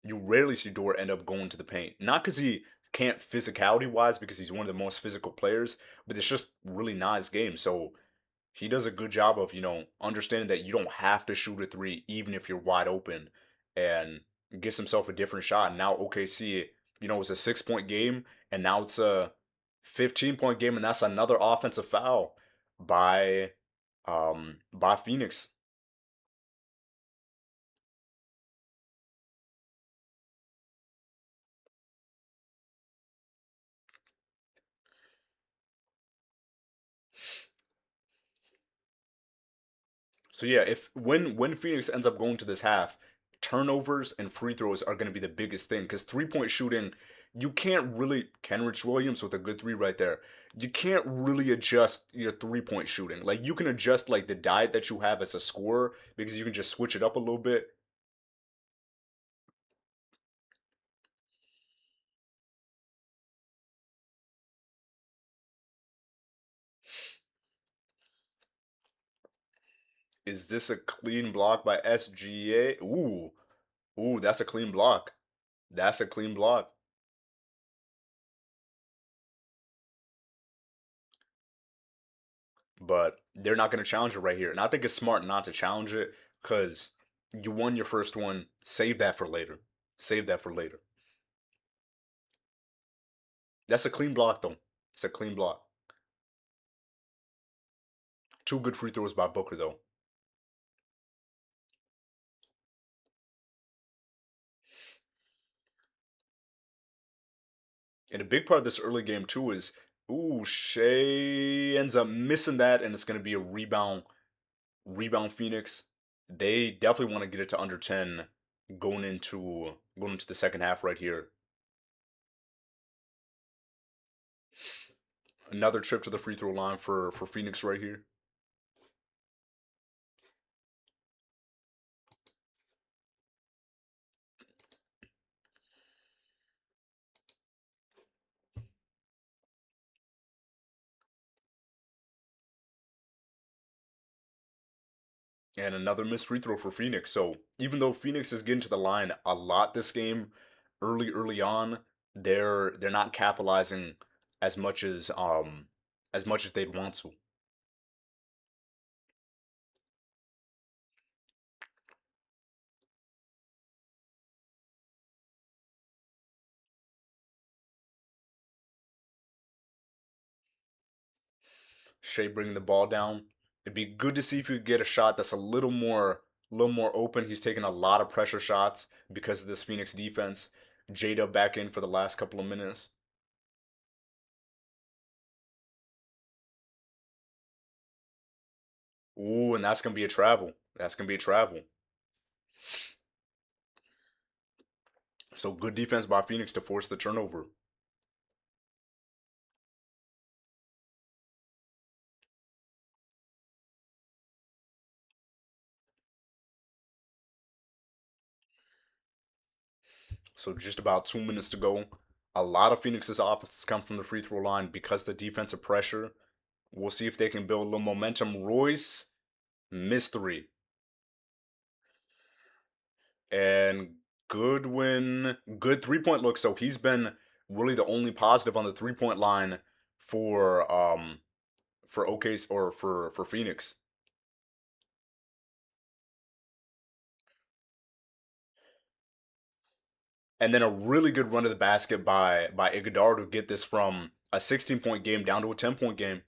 you rarely see Dort end up going to the paint. Not because he can't physicality wise, because he's one of the most physical players, but it's just really nice game. So he does a good job of understanding that you don't have to shoot a three even if you're wide open, and gets himself a different shot. Now OKC, it's a 6 point game, and now it's a 15-point game, and that's another offensive foul by by Phoenix. So yeah, if when Phoenix ends up going to this half, turnovers and free throws are going to be the biggest thing, because 3 point shooting, you can't really Kenrich Williams with a good three right there. You can't really adjust your 3 point shooting. Like you can adjust like the diet that you have as a scorer, because you can just switch it up a little bit. Is this a clean block by SGA? Ooh, that's a clean block. That's a clean block. But they're not going to challenge it right here. And I think it's smart not to challenge it, because you won your first one. Save that for later. Save that for later. That's a clean block, though. It's a clean block. Two good free throws by Booker, though. And a big part of this early game, too, is Shea ends up missing that, and it's going to be a rebound Phoenix. They definitely want to get it to under 10 going into the second half right here. Another trip to the free throw line for Phoenix right here. And another missed free throw for Phoenix. So even though Phoenix is getting to the line a lot this game, early on, they're not capitalizing as much as they'd want to. Shea bringing the ball down. It'd be good to see if you could get a shot that's a little more open. He's taking a lot of pressure shots because of this Phoenix defense. Jada back in for the last couple of minutes. Ooh, and that's gonna be a travel. That's gonna be a travel. So good defense by Phoenix to force the turnover. So just about 2 minutes to go. A lot of Phoenix's offenses come from the free throw line because the defensive pressure. We'll see if they can build a little momentum. Royce missed three. And Goodwin, good 3 point look. So he's been really the only positive on the 3 point line for OKC or for Phoenix. And then a really good run to the basket by Iguodala to get this from a 16 point game down to a 10 point game.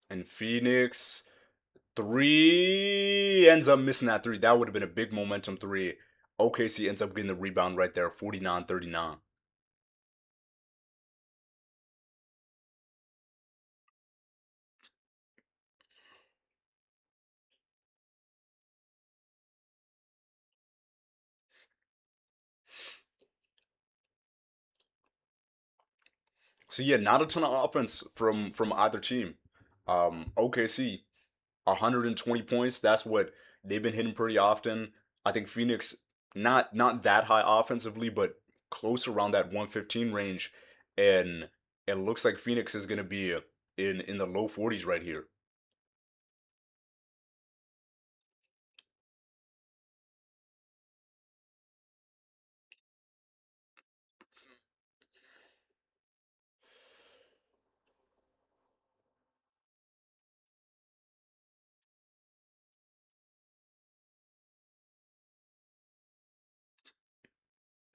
And Phoenix three ends up missing that three. That would have been a big momentum three. OKC ends up getting the rebound right there, 49-39. So yeah, not a ton of offense from either team. OKC 120 points. That's what they've been hitting pretty often. I think Phoenix not that high offensively, but close around that 115 range, and it looks like Phoenix is gonna be in the low 40s right here.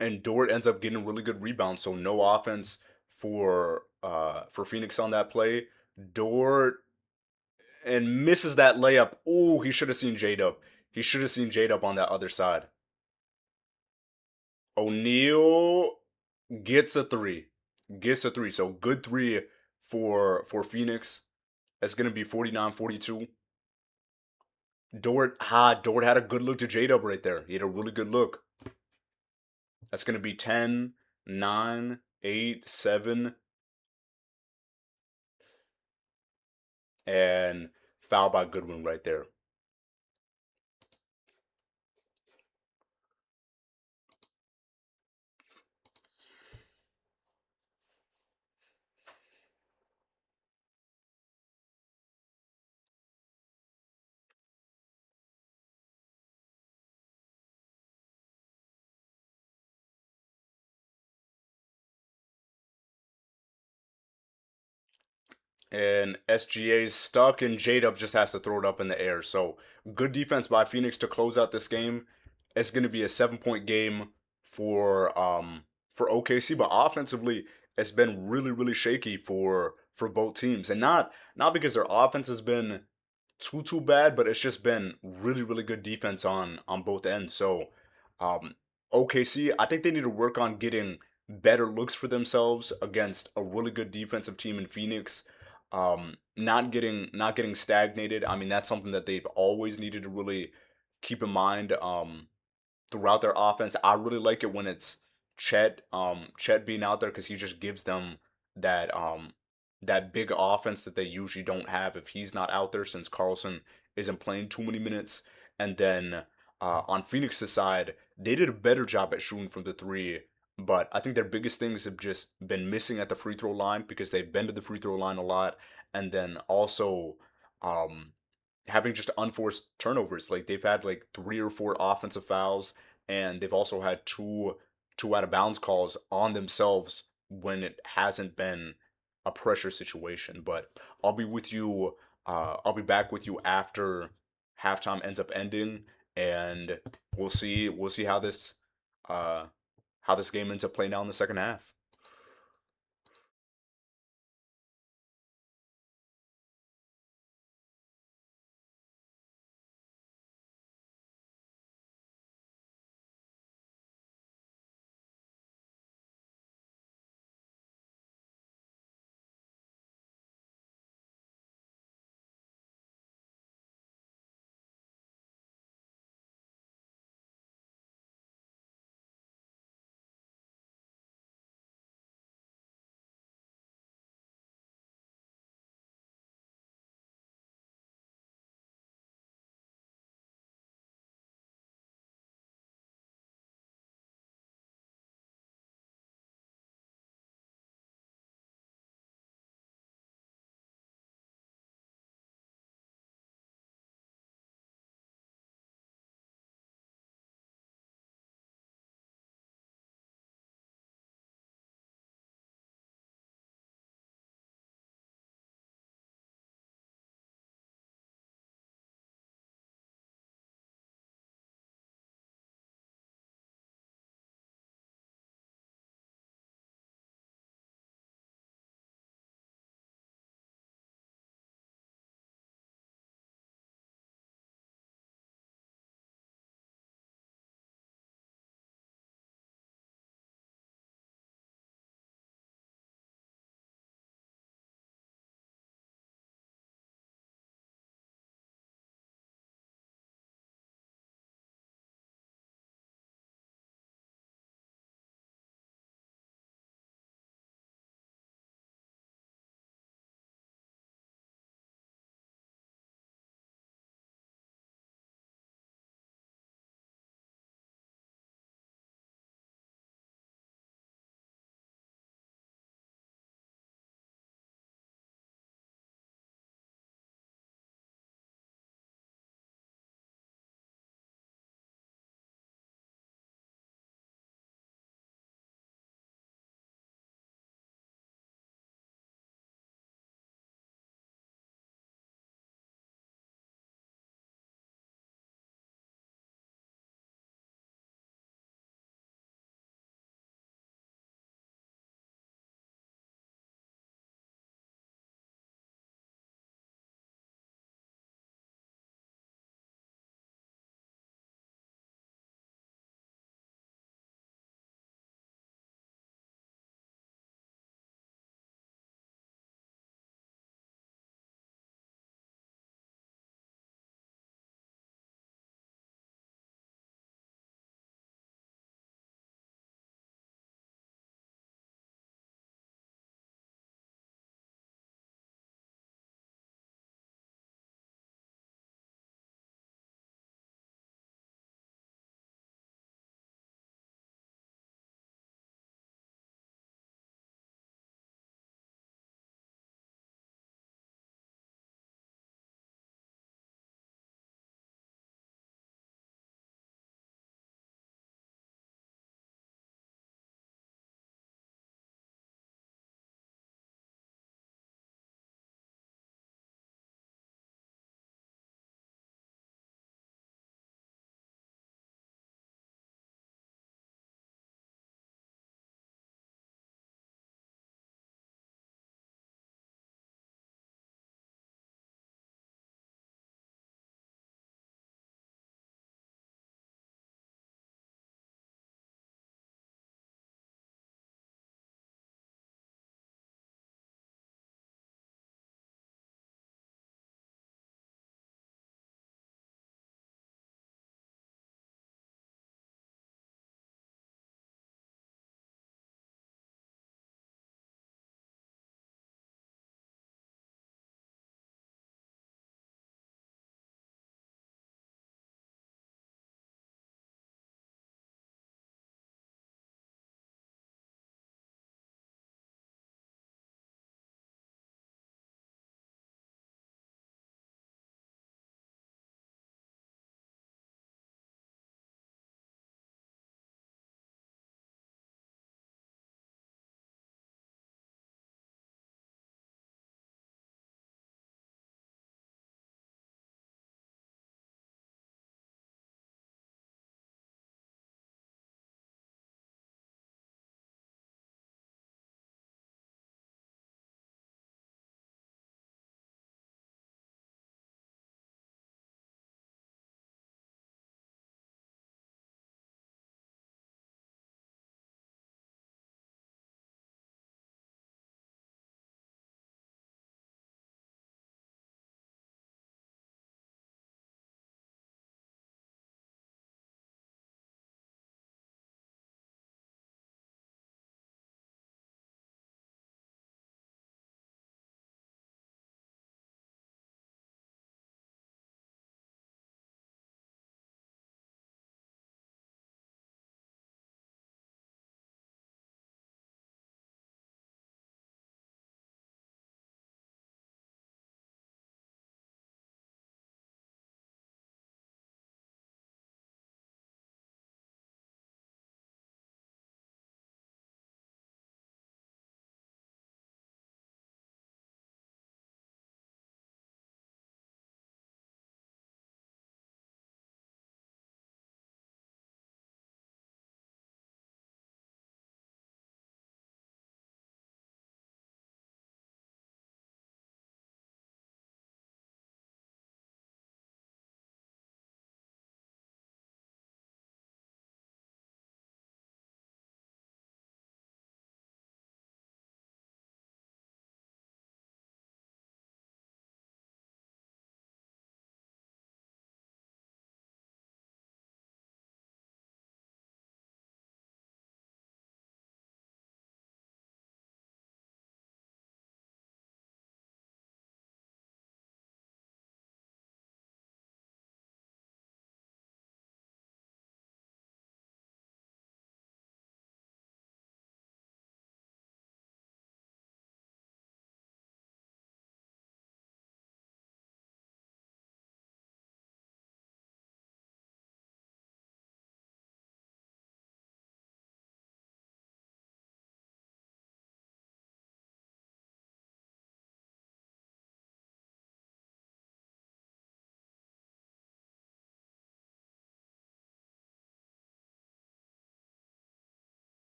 And Dort ends up getting a really good rebound, so no offense for Phoenix on that play. Dort and misses that layup. Ooh, he should have seen Jade up. He should have seen Jade up on that other side. O'Neal gets a three. Gets a three. So good three for Phoenix. That's gonna be 49-42. Dort had a good look to J Dub right there. He had a really good look. That's gonna be 10, 9, 8, 7, and foul by Goodwin right there. And SGA's stuck, and J-Dub just has to throw it up in the air. So good defense by Phoenix to close out this game. It's going to be a 7 point game for OKC, but offensively, it's been really shaky for both teams, and not because their offense has been too bad, but it's just been really good defense on both ends. So, um, OKC, I think they need to work on getting better looks for themselves against a really good defensive team in Phoenix. Not getting stagnated. I mean, that's something that they've always needed to really keep in mind. Throughout their offense. I really like it when it's Chet being out there because he just gives them that that big offense that they usually don't have if he's not out there since Carlson isn't playing too many minutes. And then on Phoenix's side, they did a better job at shooting from the three. But I think their biggest things have just been missing at the free throw line because they've been to the free throw line a lot, and then also um, having just unforced turnovers. Like they've had like 3 or 4 offensive fouls, and they've also had two out of bounds calls on themselves when it hasn't been a pressure situation. But I'll be with you I'll be back with you after halftime ends up ending, and we'll see uh how this game ends up playing out in the second half.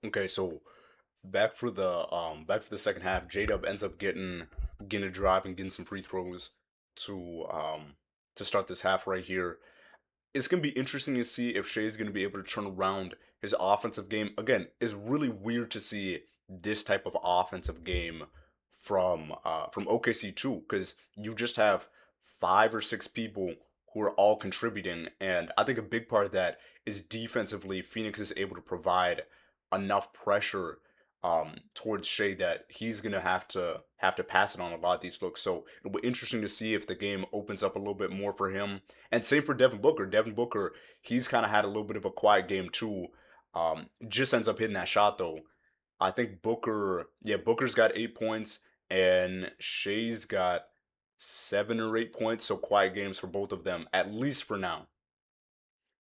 Okay, so back for the second half, J Dub ends up getting a drive and getting some free throws to um to start this half right here. It's gonna be interesting to see if Shea's gonna be able to turn around his offensive game. Again, it's really weird to see this type of offensive game from OKC too, because you just have five or six people who are all contributing, and I think a big part of that is defensively, Phoenix is able to provide enough pressure towards Shea that he's gonna have to pass it on a lot of these looks. So it'll be interesting to see if the game opens up a little bit more for him, and same for Devin Booker. Devin Booker, he's kind of had a little bit of a quiet game too. Just ends up hitting that shot though. I think Booker, yeah, Booker's got 8 points, and Shea's got 7 or 8 points. So quiet games for both of them, at least for now.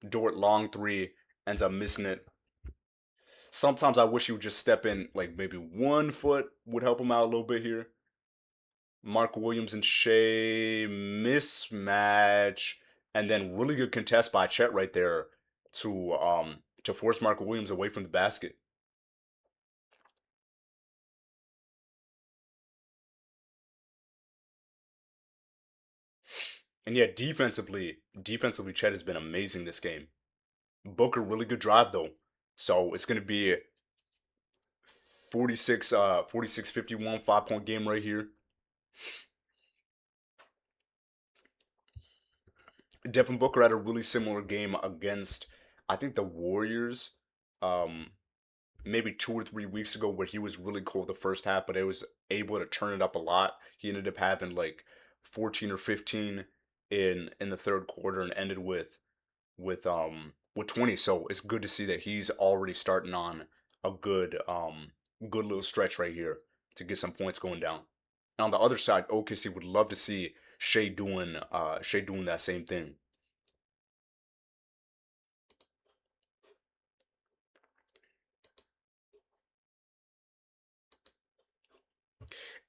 Dort long three ends up missing it. Sometimes I wish he would just step in, like maybe 1 foot would help him out a little bit here. Mark Williams and Shea mismatch, and then really good contest by Chet right there to force Mark Williams away from the basket. And yeah, defensively Chet has been amazing this game. Booker really good drive though. So it's gonna be 46 51 5 point game right here. Devin Booker had a really similar game against I think the Warriors. Um Maybe 2 or 3 weeks ago where he was really cold the first half, but it was able to turn it up a lot. He ended up having like 14 or 15 in the third quarter and ended with 20. So it's good to see that he's already starting on a good little stretch right here to get some points going down. And on the other side, OKC would love to see Shea doing that same thing.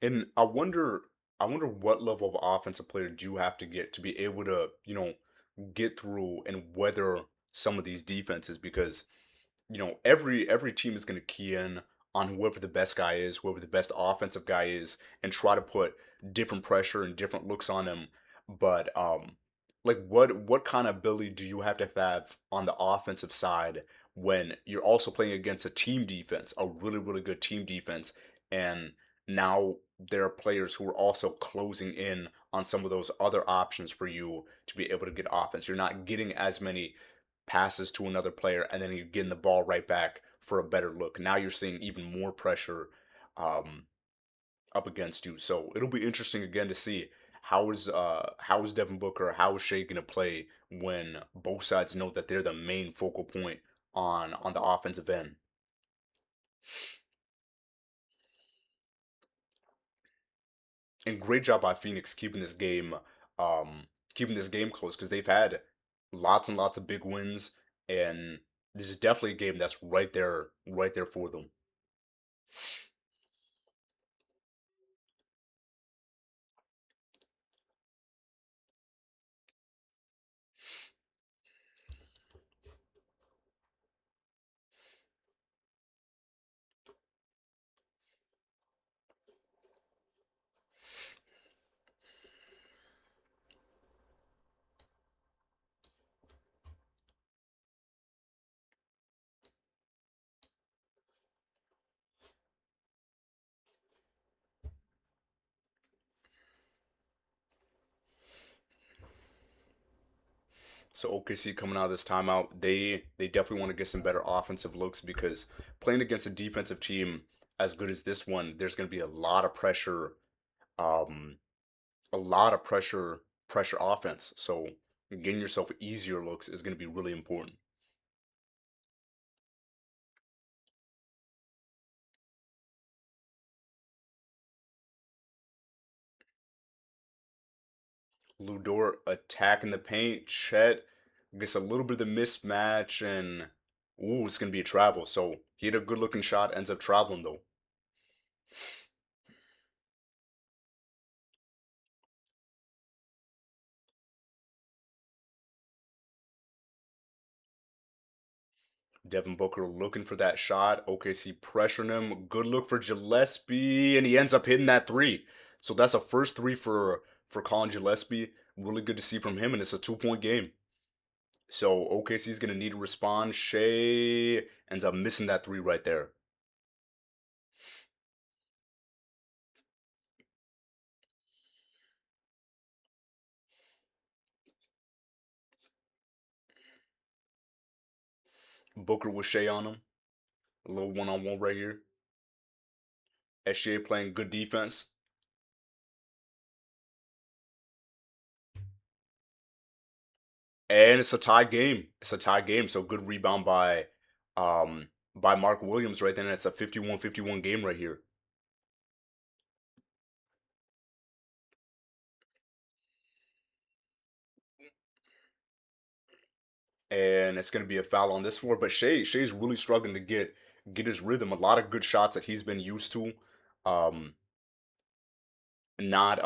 And I wonder what level of offensive player do you have to get to be able to, get through and weather some of these defenses because, every team is going to key in on whoever the best guy is, whoever the best offensive guy is, and try to put different pressure and different looks on him. But like what kind of ability do you have to have on the offensive side when you're also playing against a team defense, a really, really good team defense, and now there are players who are also closing in on some of those other options for you to be able to get offense. You're not getting as many passes to another player and then you're getting the ball right back for a better look. Now you're seeing even more pressure um, up against you. So it'll be interesting again to see how is Devin Booker, how is Shea gonna play when both sides know that they're the main focal point on the offensive end. And great job by Phoenix um keeping this game close because they've had lots and lots of big wins, and this is definitely a game that's right there for them. So OKC coming out of this timeout, they definitely want to get some better offensive looks because playing against a defensive team as good as this one, there's going to be um, a lot of pressure offense. So getting yourself easier looks is going to be really important. Ludor attacking the paint. Chet gets a little bit of the mismatch, and ooh, it's gonna be a travel. So he had a good looking shot, ends up traveling though. Devin Booker looking for that shot. OKC pressuring him. Good look for Gillespie, and he ends up hitting that three. So that's a first three for Colin Gillespie. Really good to see from him, and it's a 2 point game. So OKC's gonna need to respond. Shea ends up missing that three right there. Booker with Shea on him. A little one-on-one right here. SGA playing good defense. And it's a tie game. It's a tie game. So good rebound by Mark Williams right then. It's a 51-51 game right here. And it's gonna be a foul on this floor. But Shea's really struggling to get his rhythm. A lot of good shots that he's been used to. Um not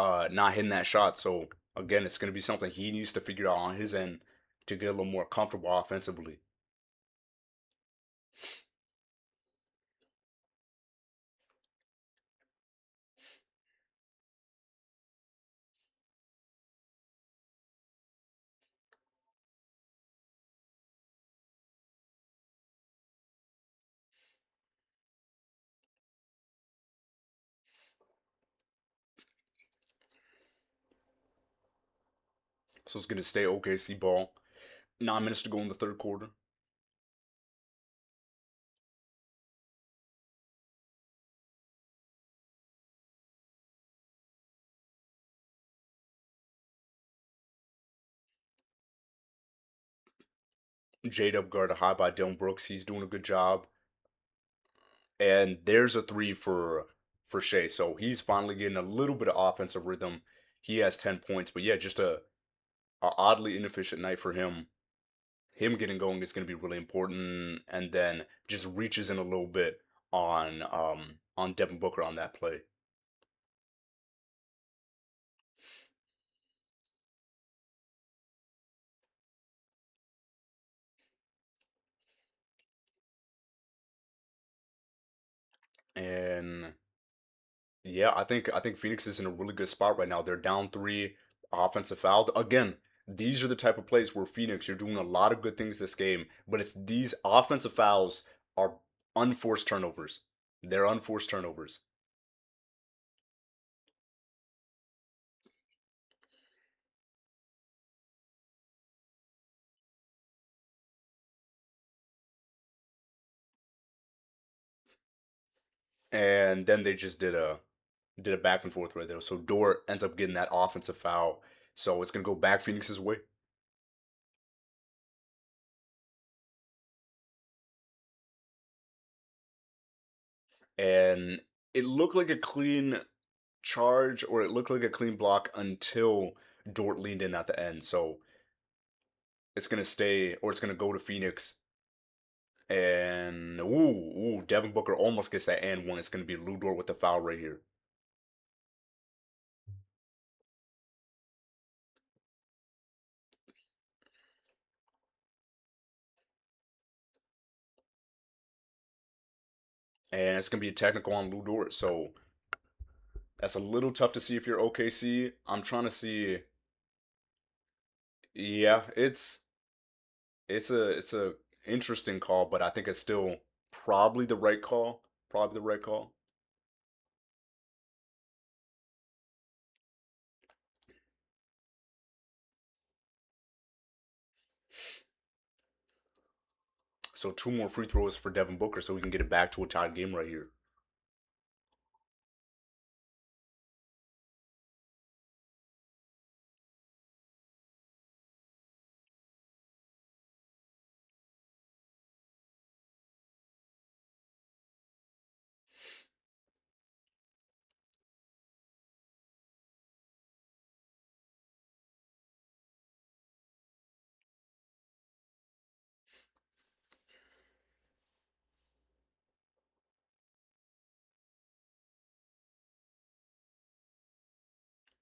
hitting that shot. So again, it's gonna be something he needs to figure out on his end to get a little more comfortable offensively. So it's gonna stay OKC ball. 9 minutes to go in the third quarter. J-Dub guarded high by Dylan Brooks. He's doing a good job. And there's a three for Shea. So he's finally getting a little bit of offensive rhythm. He has 10 points. But yeah, just a oddly inefficient night for him. Him getting going is going to be really important. And then just reaches in a little bit on Devin Booker on that play. And yeah, I think Phoenix is in a really good spot right now. They're down three, offensive foul. Again, these are the type of plays where Phoenix, you're doing a lot of good things this game, but it's these offensive fouls are unforced turnovers. They're unforced turnovers. And then they just did a back and forth right there. So Dort ends up getting that offensive foul. So it's gonna go back Phoenix's way. And it looked like a clean charge or it looked like a clean block until Dort leaned in at the end. So it's gonna stay or it's gonna go to Phoenix. And Devin Booker almost gets that and one. It's gonna be Lou Dort with the foul right here. And it's gonna be a technical on Lou Dort. So that's a little tough to see if you're OKC. I'm trying to see. Yeah, it's a interesting call, but I think it's still probably the right call. Probably the right call. So two more free throws for Devin Booker, so we can get it back to a tied game right here.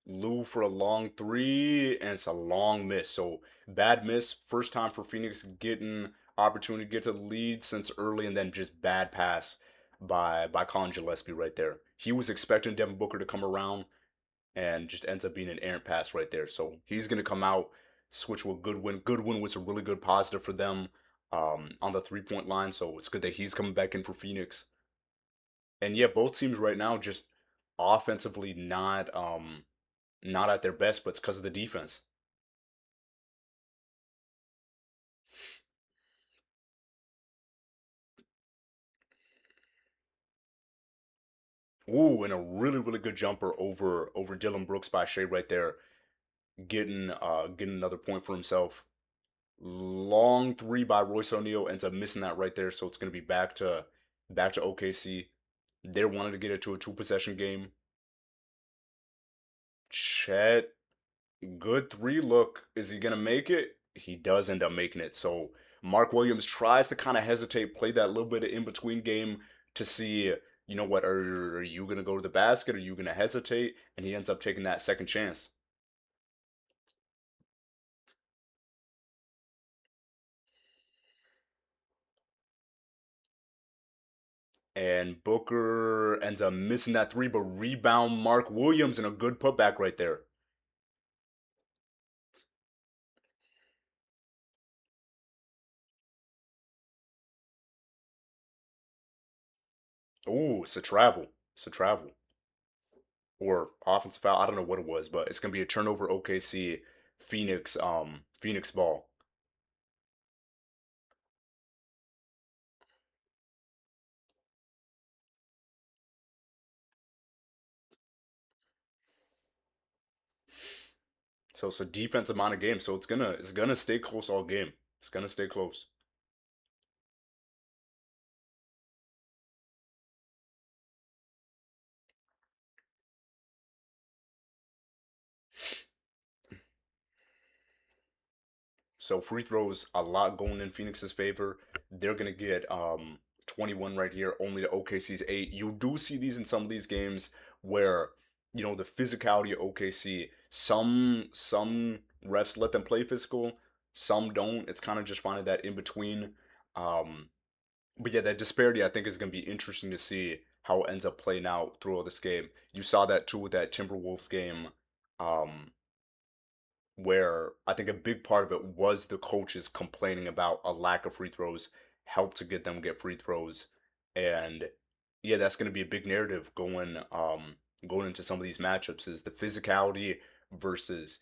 Lou for a long three, and it's a long miss. So bad miss. First time for Phoenix getting opportunity to get to the lead since early, and then just bad pass by Colin Gillespie right there. He was expecting Devin Booker to come around, and just ends up being an errant pass right there. So he's gonna come out, switch with Goodwin. Goodwin was a really good positive for them on the 3 point line. So it's good that he's coming back in for Phoenix. And yeah, both teams right now just offensively not at their best, but it's because of the defense. Ooh, and a really good jumper over Dylan Brooks by Shea right there, getting another point for himself. Long three by Royce O'Neal ends up missing that right there, so it's gonna be back to OKC. They're wanting to get it to a 2 possession game. Chet, good three look. Is he gonna make it? He does end up making it. So Mark Williams tries to kind of hesitate, play that little bit of in between game to see, you know what, are you gonna go to the basket? Are you gonna hesitate? And he ends up taking that second chance. And Booker ends up missing that three, but rebound Mark Williams and a good putback right there. Ooh, it's a travel. It's a travel. Or offensive foul. I don't know what it was, but it's gonna be a turnover OKC Phoenix ball. So it's a defensive amount of game. So it's gonna stay close all game. It's gonna stay close. So free throws, a lot going in Phoenix's favor. They're gonna get 21 right here, only to OKC's 8. You do see these in some of these games where the physicality of OKC. Some refs let them play physical, some don't. It's kind of just finding that in between. Um, but yeah, that disparity I think is gonna be interesting to see how it ends up playing out throughout this game. You saw that too with that Timberwolves game. Um, where I think a big part of it was the coaches complaining about a lack of free throws, helped to get free throws, and yeah, that's going to be a big narrative going into some of these matchups is the physicality versus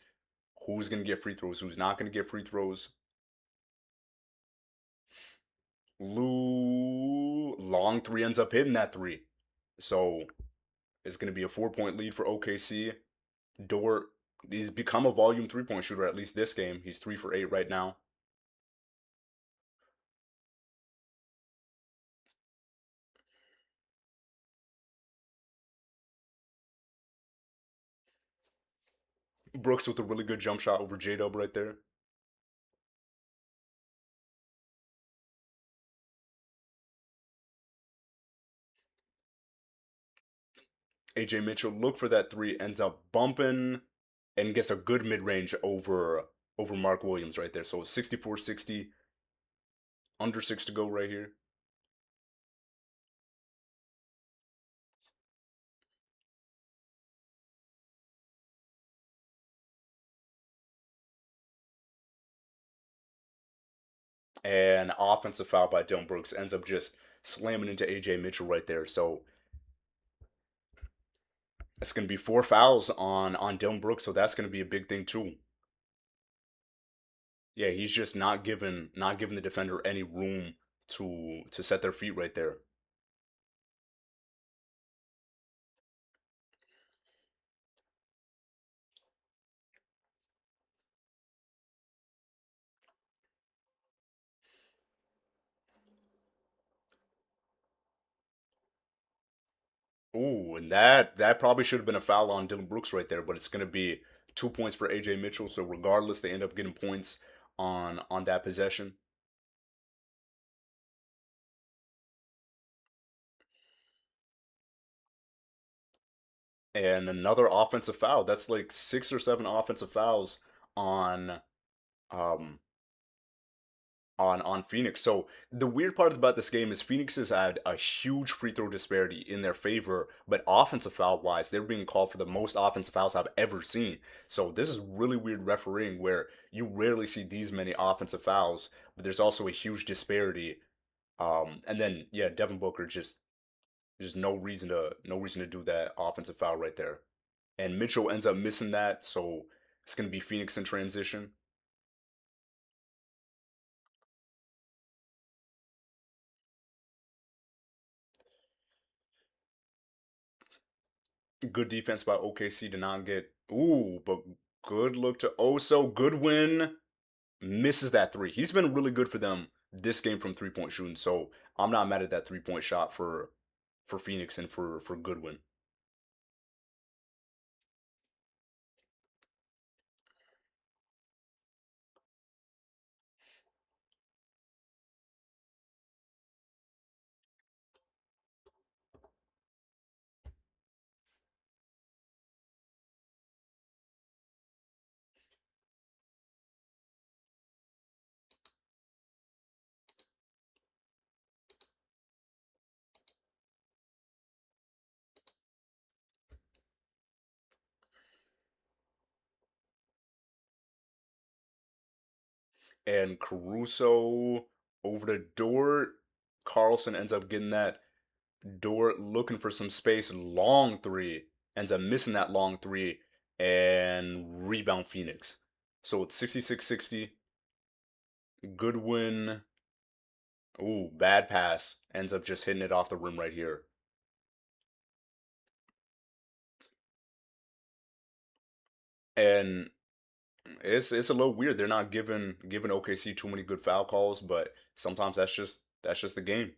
who's going to get free throws, who's not going to get free throws. Lou long three ends up hitting that three, so it's going to be a 4 point lead for OKC. Dort, he's become a volume 3 point shooter at least this game. He's 3 for 8 right now. Brooks with a really good jump shot over J Dub right there. AJ Mitchell look for that three, ends up bumping and gets a good mid range over Mark Williams right there. So 64-60, under 6 to go right here. And offensive foul by Dylan Brooks ends up just slamming into AJ Mitchell right there. So it's gonna be 4 fouls on Dylan Brooks, so that's gonna be a big thing too. Yeah, he's just not giving the defender any room to set their feet right there. Ooh, and that probably should have been a foul on Dylan Brooks right there, but it's gonna be 2 points for AJ Mitchell. So regardless, they end up getting points on that possession. And another offensive foul. That's like 6 or 7 offensive fouls on um on Phoenix. So the weird part about this game is Phoenix has had a huge free throw disparity in their favor, but offensive foul wise, they're being called for the most offensive fouls I've ever seen. So this is really weird refereeing where you rarely see these many offensive fouls, but there's also a huge disparity. And then yeah, Devin Booker just no reason to do that offensive foul right there. And Mitchell ends up missing that, so it's gonna be Phoenix in transition. Good defense by OKC to not get. Ooh, but good look to Oso. Good win. Misses that three. He's been really good for them this game from 3-point shooting. So I'm not mad at that 3-point shot for Phoenix and for Goodwin. And Caruso over the door. Carlson ends up getting that door, looking for some space. Long three. Ends up missing that long three. And rebound Phoenix. So it's 66-60. Goodwin. Ooh, bad pass. Ends up just hitting it off the rim right here. And it's a little weird. They're not giving OKC too many good foul calls, but sometimes that's just the game.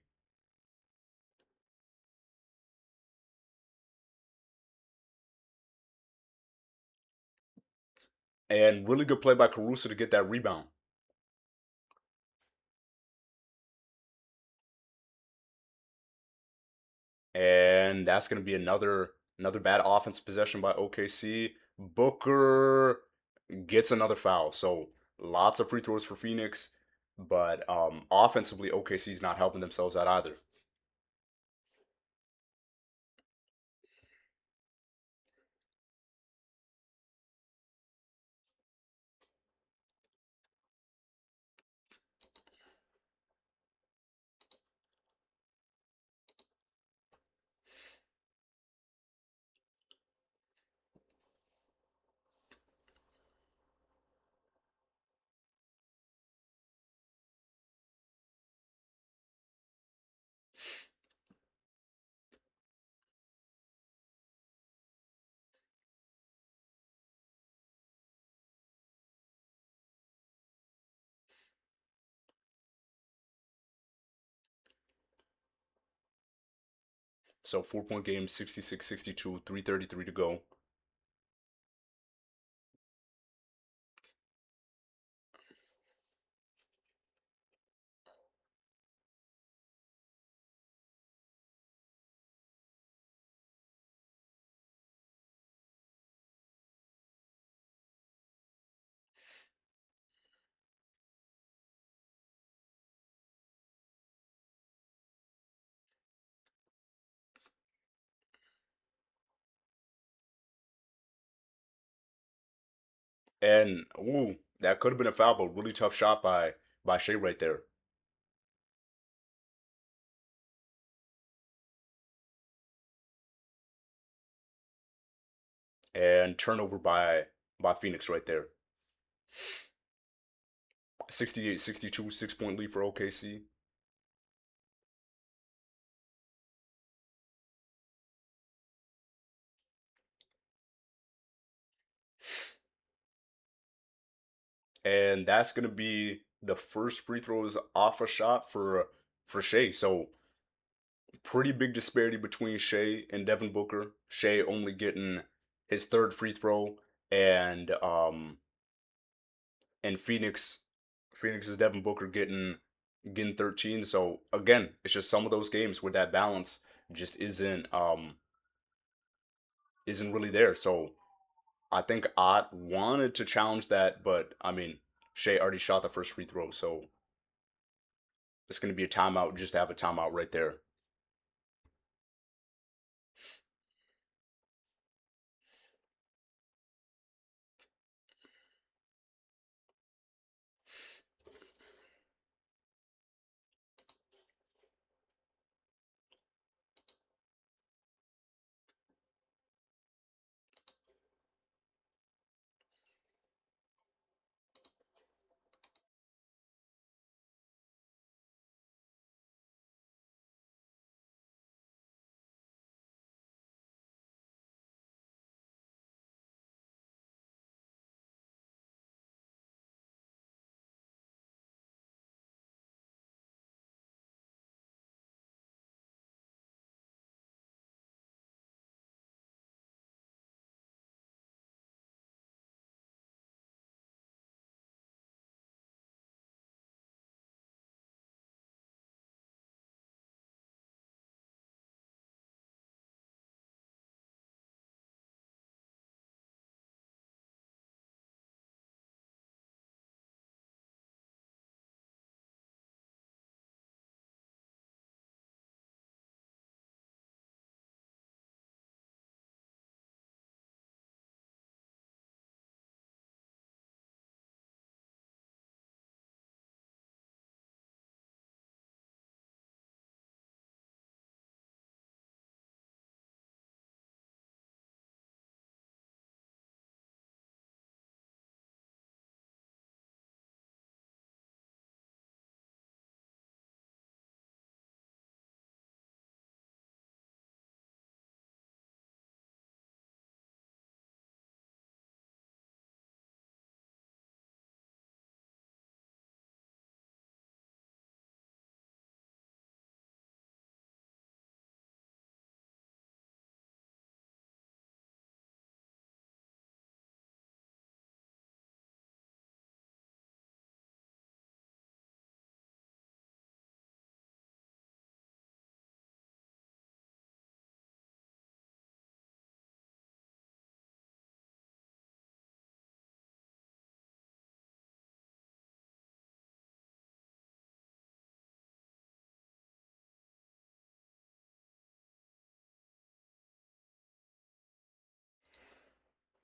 And really good play by Caruso to get that rebound. And that's gonna be another bad offensive possession by OKC. Booker gets another foul. So lots of free throws for Phoenix, but offensively OKC's not helping themselves out either. So 4-point game, 66-62, 3:33 to go. And ooh, that could have been a foul, but really tough shot by Shea right there. And turnover by Phoenix right there. 68-62, 6-point lead for OKC. And that's gonna be the first free throws off a shot for Shea. So pretty big disparity between Shea and Devin Booker. Shea only getting his third free throw, and Phoenix is Devin Booker getting 13. So again, it's just some of those games where that balance just isn't really there. So I think Ott wanted to challenge that, but I mean, Shea already shot the first free throw, so It's going to be a timeout just to have a timeout right there.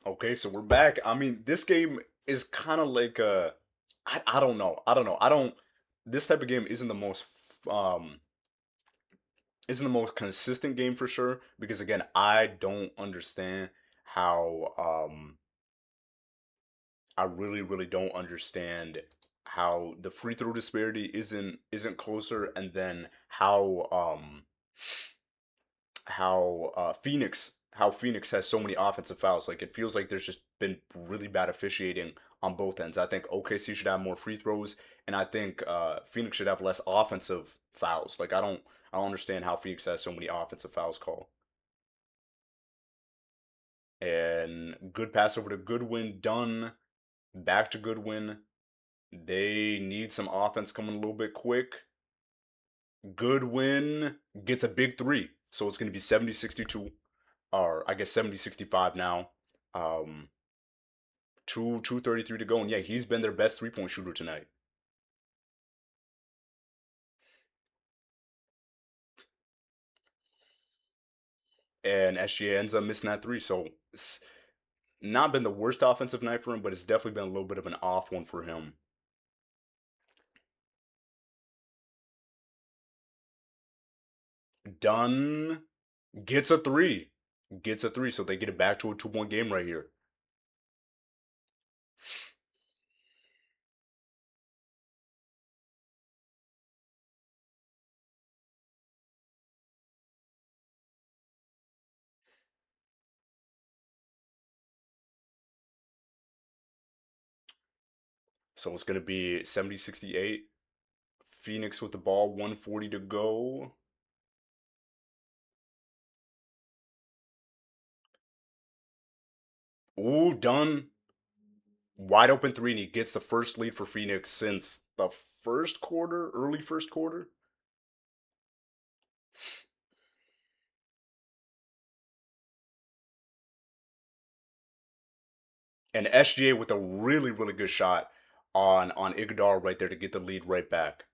Okay, so we're back. I mean, this game is kind of like I don't know. I don't know. I don't This type of game isn't the most consistent game for sure because again, I don't understand how I really don't understand how the free throw disparity isn't closer and then how Phoenix has so many offensive fouls. Like it feels like there's just been really bad officiating on both ends. I think OKC should have more free throws, and I think Phoenix should have less offensive fouls. Like I don't understand how Phoenix has so many offensive fouls called. And good pass over to Goodwin, done. Back to Goodwin. They need some offense coming a little bit quick. Goodwin gets a big three. So it's going to be 70-62, or I guess 70-65 now. Um, 2:33 to go. And yeah, he's been their best 3-point shooter tonight. And SGA ends up missing that three. So it's not been the worst offensive night for him, but it's definitely been a little bit of an off one for him. Dunn gets a three. Gets a three. So they get it back to a 2-point game right here. So it's going to be 70-68. Phoenix with the ball, 140 to go. Ooh, done. Wide open three, and he gets the first lead for Phoenix since the first quarter, early first quarter. And SGA with a really good shot on Iguodala right there to get the lead right back.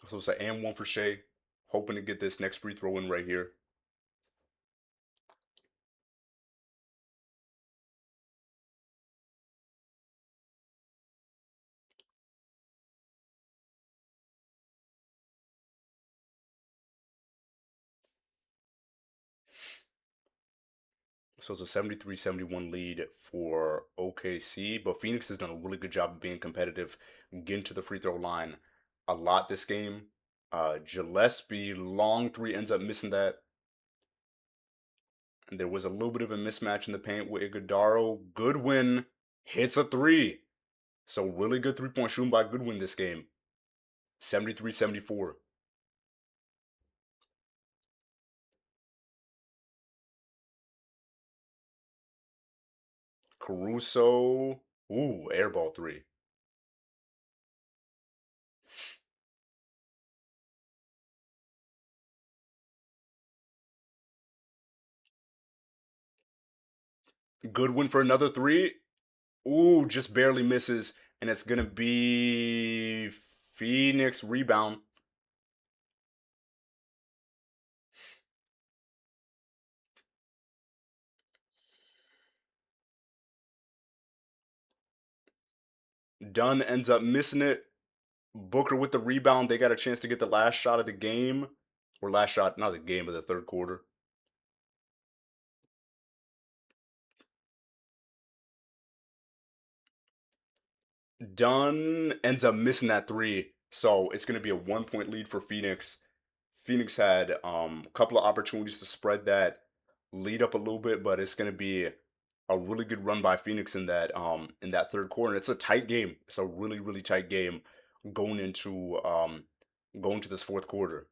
So it's an and one for Shea. Hoping to get this next free throw in right here. So it's a 73-71 lead for OKC, but Phoenix has done a really good job of being competitive, getting to the free throw line a lot this game. Gillespie, long three, ends up missing that. And there was a little bit of a mismatch in the paint with Iguodaro. Goodwin hits a three. So really good three-point shooting by Goodwin this game. 73-74. Caruso. Ooh, airball three. Goodwin for another three. Ooh, just barely misses. And it's going to be Phoenix rebound. Dunn ends up missing it. Booker with the rebound. They got a chance to get the last shot of the game. Or last shot, not the game, but the third quarter. Dunn ends up missing that three. So it's going to be a 1 point lead for Phoenix. Phoenix had a couple of opportunities to spread that lead up a little bit, but it's going to be a really good run by Phoenix in that third quarter. And it's a tight game. It's a really really tight game going into going to this fourth quarter.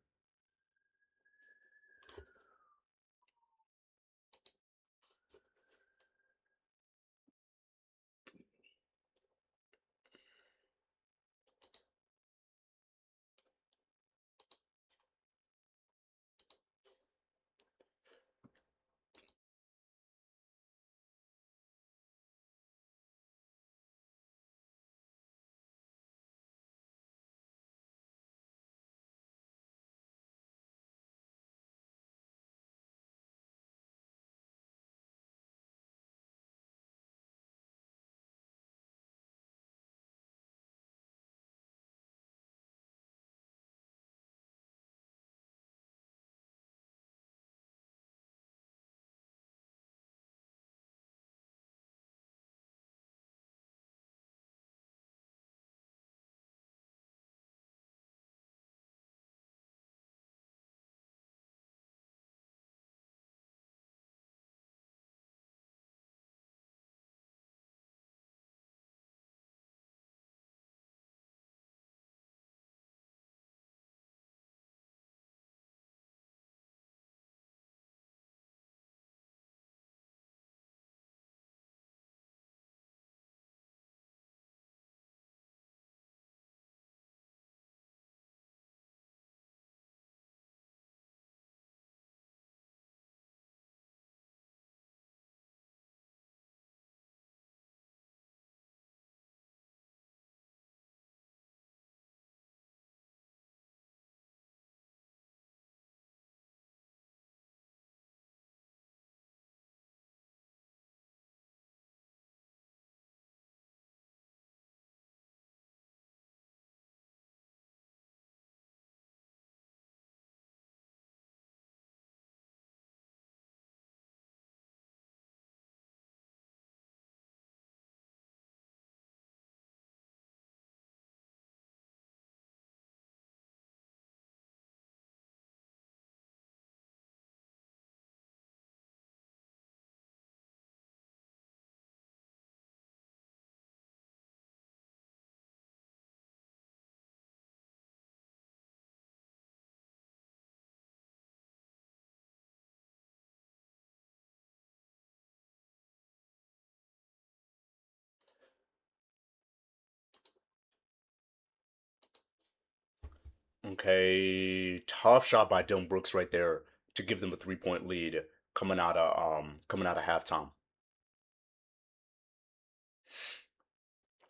Okay, tough shot by Dylan Brooks right there to give them a 3 point lead coming out of halftime.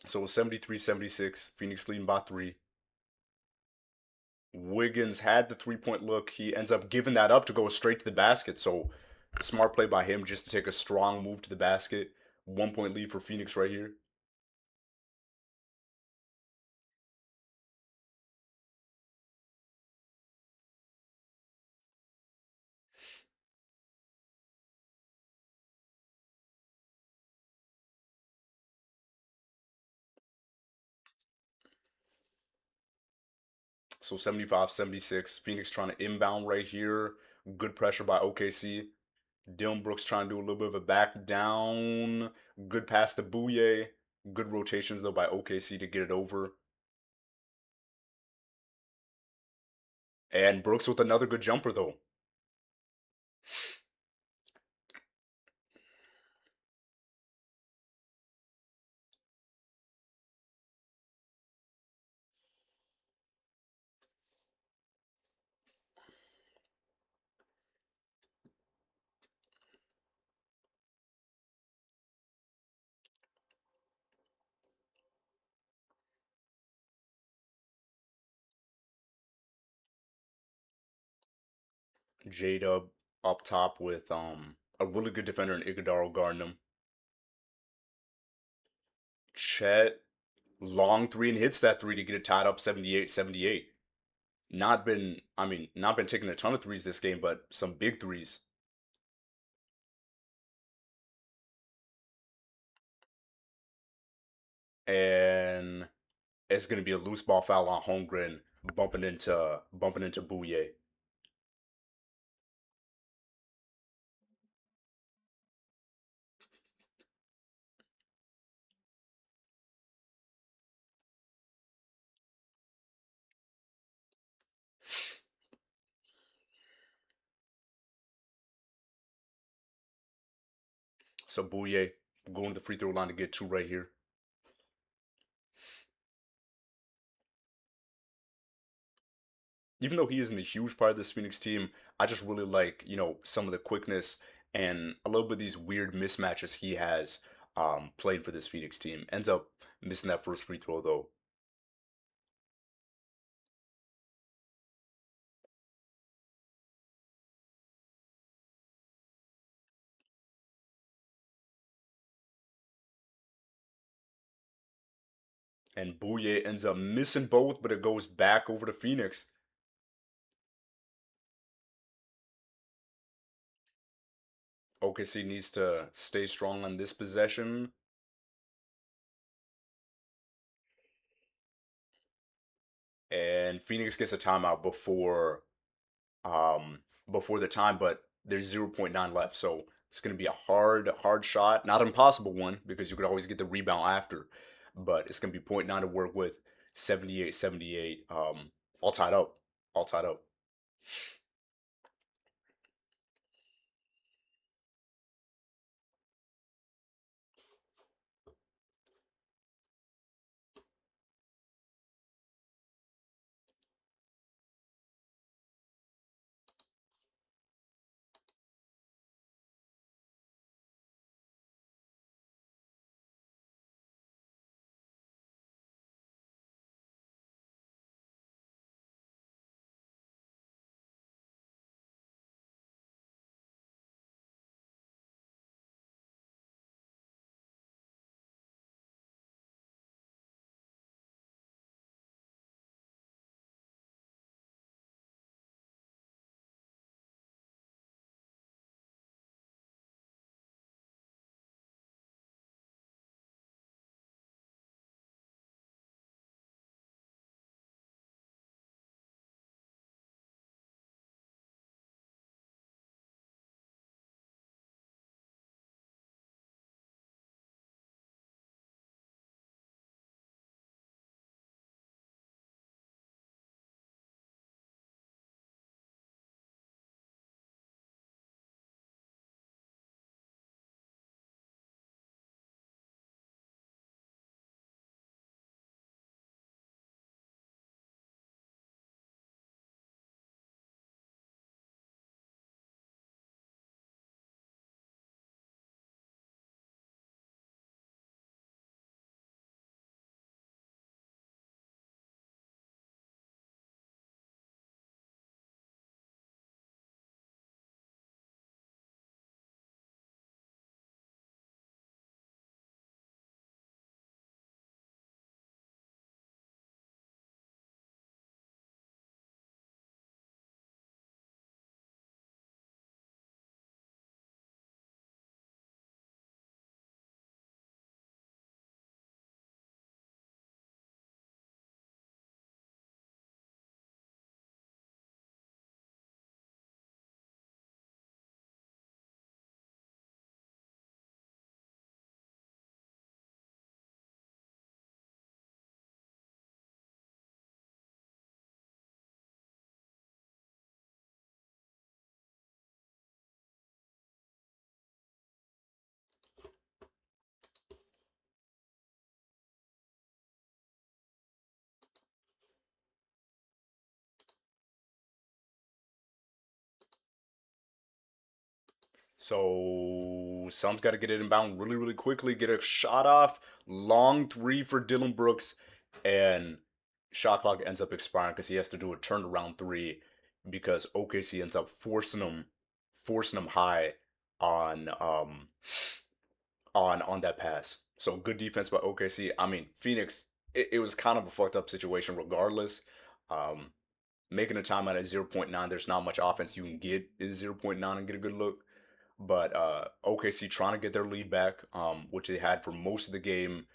So it was 73-76. Phoenix leading by three. Wiggins had the 3 point look. He ends up giving that up to go straight to the basket. So smart play by him just to take a strong move to the basket. 1 point lead for Phoenix right here. So 75-76. Phoenix trying to inbound right here. Good pressure by OKC. Dylan Brooks trying to do a little bit of a back down. Good pass to Bouye. Good rotations though by OKC to get it over. And Brooks with another good jumper though. J-Dub up top with a really good defender in Iguodaro guarding him. Chet long three and hits that three to get it tied up 78-78. Not been taking a ton of threes this game, but some big threes. And it's gonna be a loose ball foul on Holmgren bumping into Bouye. So Bouye going to the free throw line to get two right here. Even though he isn't a huge part of this Phoenix team, I just really like, some of the quickness and a little bit of these weird mismatches he has playing for this Phoenix team. Ends up missing that first free throw though. And Bouye ends up missing both, but it goes back over to Phoenix. OKC needs to stay strong on this possession. And Phoenix gets a timeout um before the time, but there's 0.9 left. So it's gonna be a hard shot. Not an impossible one, because you could always get the rebound after. But it's gonna be point 0.9 to work with. 78-78. All tied up. All tied up. So Suns got to get it inbound really, really quickly. Get a shot off. Long three for Dylan Brooks, and shot clock ends up expiring because he has to do a turnaround three because OKC ends up forcing him high on on that pass. So good defense by OKC. I mean Phoenix. It was kind of a fucked up situation regardless. Um, Making a timeout at 0.9, there's not much offense you can get at 0.9 and get a good look. But OKC trying to get their lead back, which they had for most of the game.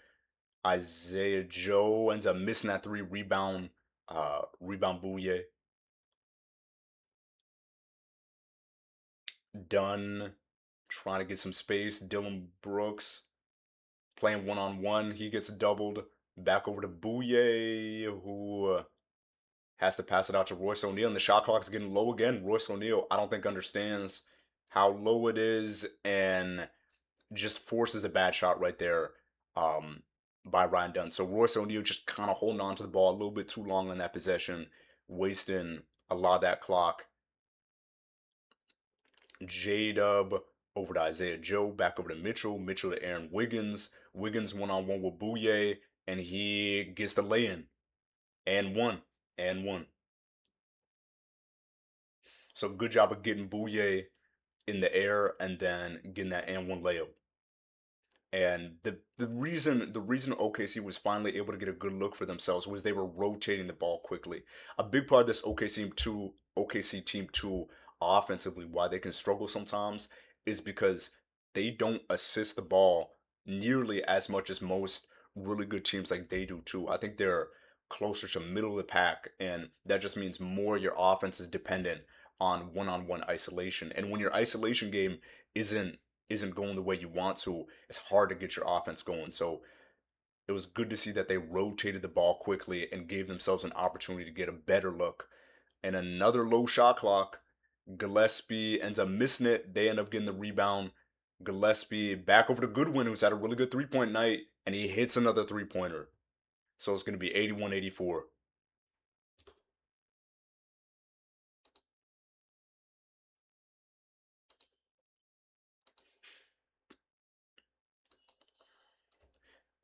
Isaiah Joe ends up missing that three rebound Bouye. Dunn trying to get some space. Dylan Brooks playing one on one. He gets doubled. Back over to Bouye, who has to pass it out to Royce O'Neal. And the shot clock's getting low again. Royce O'Neal, I don't think understands how low it is and just forces a bad shot right there um, by Ryan Dunn. So Royce O'Neal just kind of holding on to the ball a little bit too long in that possession, wasting a lot of that clock. J Dub over to Isaiah Joe, back over to Mitchell, Mitchell to Aaron Wiggins, Wiggins one on one with Bouye, and he gets the lay in and one and one. So good job of getting Bouye in the air and then getting that and one layup. And the reason OKC was finally able to get a good look for themselves was they were rotating the ball quickly. A big part of this OKC team two offensively, why they can struggle sometimes, is because they don't assist the ball nearly as much as most really good teams like they do too. I think they're closer to middle of the pack, and that just means more your offense is dependent on one-on-one isolation. And when your isolation game isn't going the way you want to, it's hard to get your offense going. So it was good to see that they rotated the ball quickly and gave themselves an opportunity to get a better look. And another low shot clock. Gillespie ends up missing it. They end up getting the rebound. Gillespie back over to Goodwin, who's had a really good 3 point night, and he hits another 3 pointer. So it's going to be 81-84.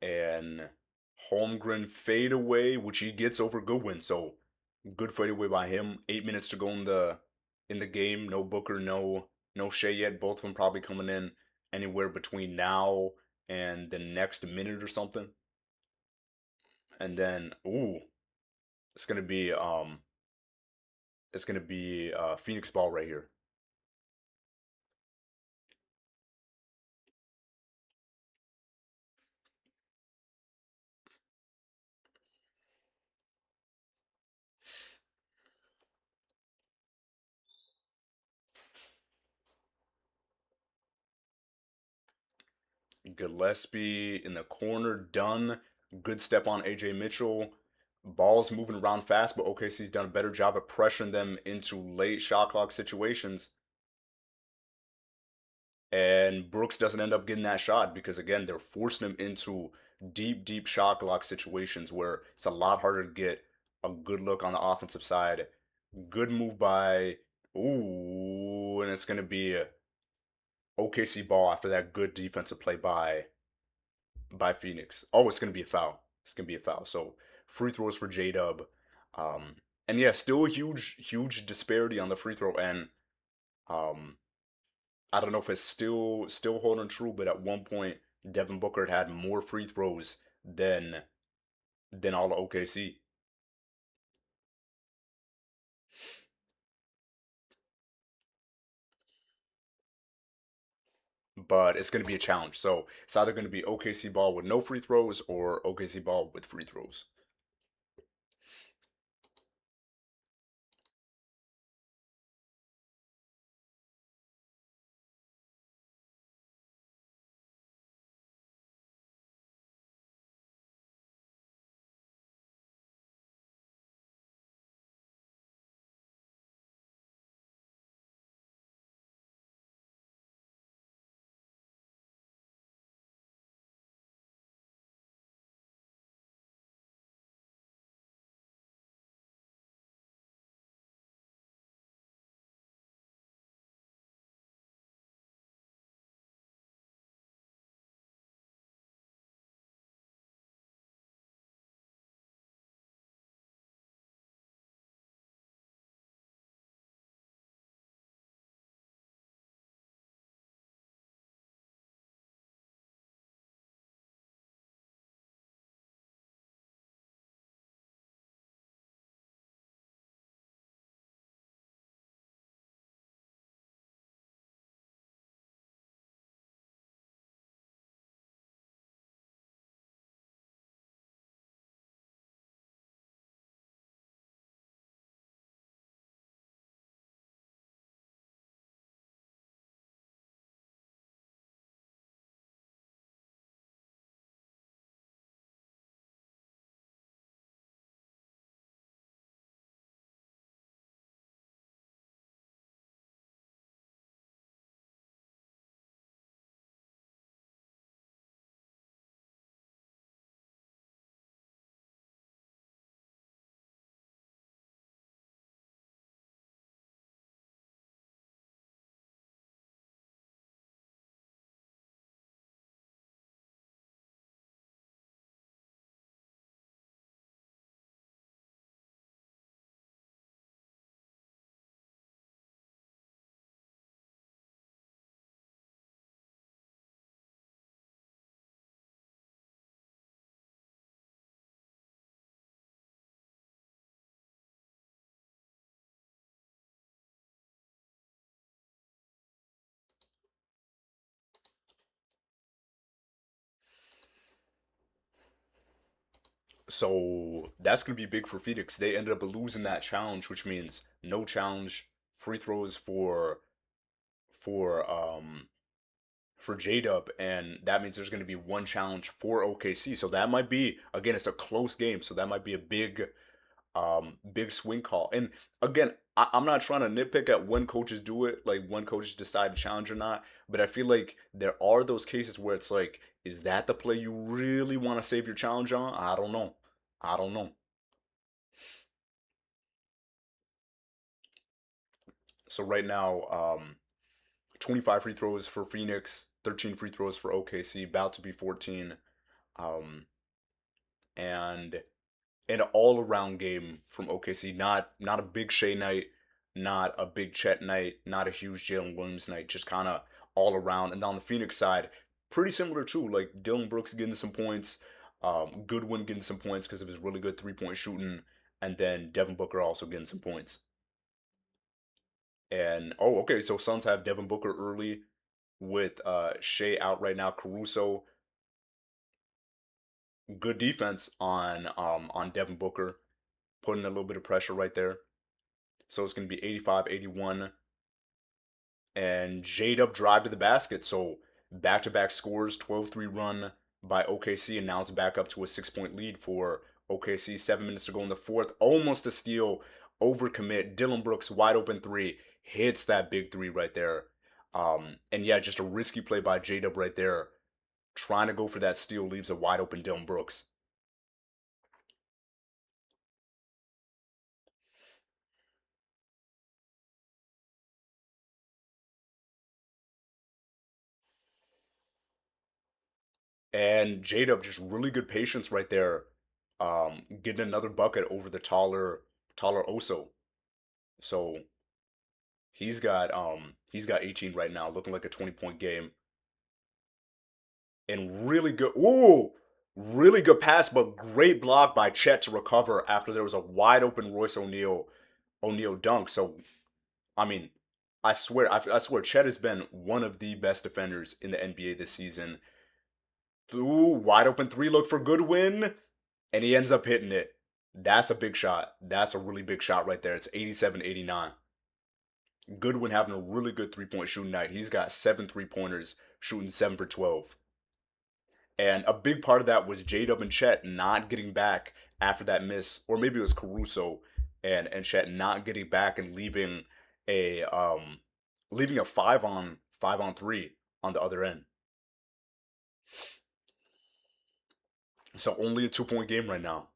And Holmgren fadeaway, which he gets over Goodwin. So good fadeaway by him. 8 minutes to go in the game. No Booker, no Shea yet. Both of them probably coming in anywhere between now and the next minute or something. And then it's gonna be Phoenix ball right here. Gillespie in the corner, done. Good step on AJ Mitchell. Ball's moving around fast, but OKC's done a better job of pressuring them into late shot clock situations. And Brooks doesn't end up getting that shot because again they're forcing him into deep, deep shot clock situations where it's a lot harder to get a good look on the offensive side. Good move by and it's gonna be a OKC ball after that good defensive play by Phoenix. Oh, it's gonna be a foul. It's gonna be a foul. So free throws for J Dub. Um, and yeah, still a huge, huge disparity on the free throw end. Um, I don't know if it's still holding true, but at one point Devin Booker had more free throws than all of OKC. But it's gonna be a challenge. So it's either gonna be OKC ball with no free throws or OKC ball with free throws. So that's gonna be big for Phoenix. They ended up losing that challenge, which means no challenge, free throws for for J Dub, and that means there's gonna be one challenge for OKC. So that might be again, it's a close game, so that might be a big swing call. And again, I'm not trying to nitpick at when coaches do it, like when coaches decide to challenge or not, but I feel like there are those cases where it's like, is that the play you really want to save your challenge on? I don't know. I don't know. So right now, 25 free throws for Phoenix, 13 free throws for OKC, about to be 14. Um, and an all around game from OKC. Not a big Shea night, not a big Chet night, not a huge Jalen Williams night. Just kind of all around. And on the Phoenix side, pretty similar too. Like Dylan Brooks getting some points, Goodwin getting some points because of his really good 3 point shooting, and then Devin Booker also getting some points. And oh, okay, so Suns have Devin Booker early with Shea out right now. Caruso, good defense on Devin Booker, putting a little bit of pressure right there. So it's going to be 85-81, and J-Dub drive to the basket. So back-to-back scores, 12-3 run by OKC, and now it's back up to a 6 point lead for OKC. 7 minutes to go in the fourth. Almost a steal, overcommit. Dylan Brooks, wide open three, hits that big three right there. And yeah, just a risky play by J-Dub right there. Trying to go for that steal leaves a wide open Dylan Brooks. And J-Dub just really good patience right there. Getting another bucket over the taller Oso. So he's got 18 right now, looking like a 20 point game. And really good really good pass, but great block by Chet to recover after there was a wide open Royce O'Neal dunk. So I mean, I swear Chet has been one of the best defenders in the NBA this season. Ooh, wide open three look for Goodwin, and he ends up hitting it. That's a big shot. That's a really big shot right there. It's 87-89. Goodwin having a really good 3 point shooting night. He's got 7 3 pointers, shooting 7 for 12. And a big part of that was J Dub and Chet not getting back after that miss, or maybe it was Caruso and Chet not getting back and leaving a 5 on 3 on the other end. So only a 2 point game right now.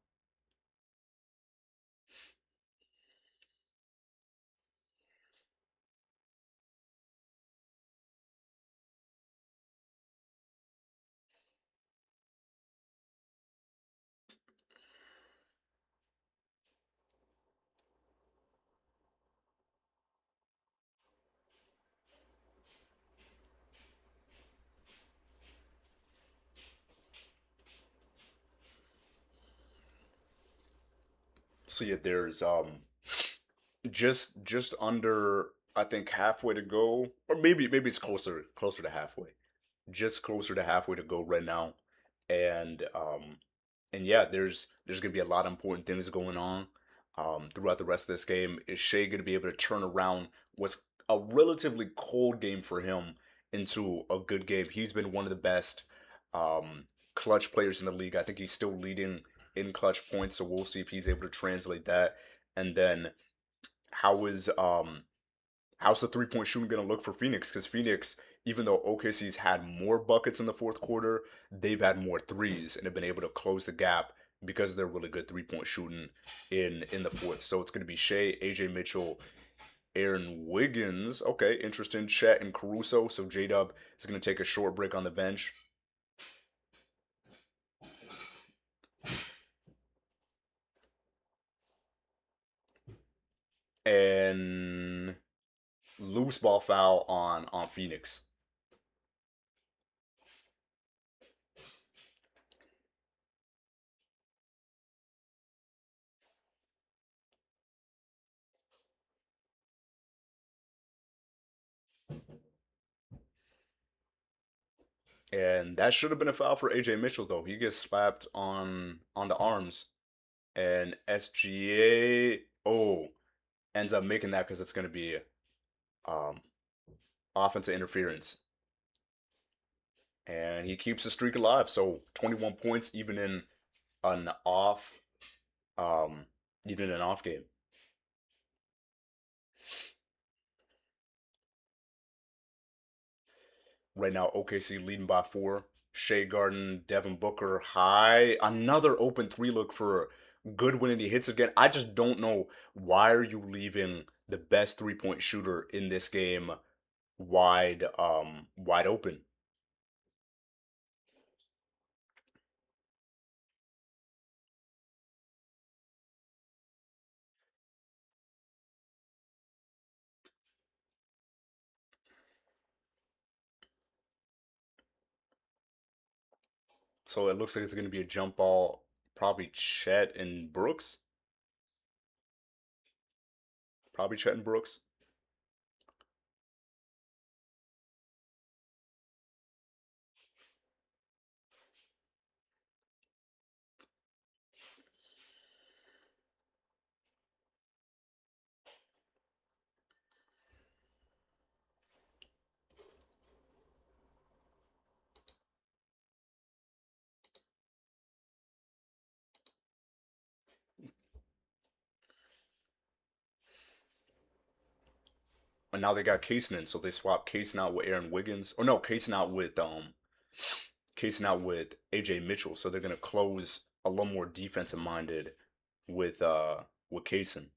So yeah, there's just under, I think, halfway to go, or maybe it's closer to halfway, just closer to halfway to go right now. And um and yeah, there's gonna be a lot of important things going on throughout the rest of this game. Is Shea gonna be able to turn around what's a relatively cold game for him into a good game? He's been one of the best um clutch players in the league. I think he's still leading in clutch points, so we'll see if he's able to translate that. And then how is how's the 3 point shooting gonna look for Phoenix? Because Phoenix, even though OKC's had more buckets in the fourth quarter, they've had more threes and have been able to close the gap because of their really good 3 point shooting in the fourth. So it's gonna be Shea, AJ Mitchell, Aaron Wiggins. Okay, interesting. Chet and Caruso. So J Dub is gonna take a short break on the bench. And loose ball foul on Phoenix. And that should have been a foul for AJ Mitchell though. He gets slapped on the arms, and SGA ends up making that because it's going to be um offensive interference, and he keeps the streak alive. So 21 points even in an off um even in an off game. Right now, OKC leading by four. Shea Garden, Devin Booker, high. Another open three look for Goodwin, and he hits again. I just don't know why are you leaving the best 3-point shooter in this game wide open. So it looks like it's going to be a jump ball, probably Chet and Brooks. Probably Chet and Brooks. And now they got Kaysen in, so they swap Kaysen out with Aaron Wiggins. Or no, Kaysen out with AJ Mitchell. So they're gonna close a little more defensive minded with Kaysen.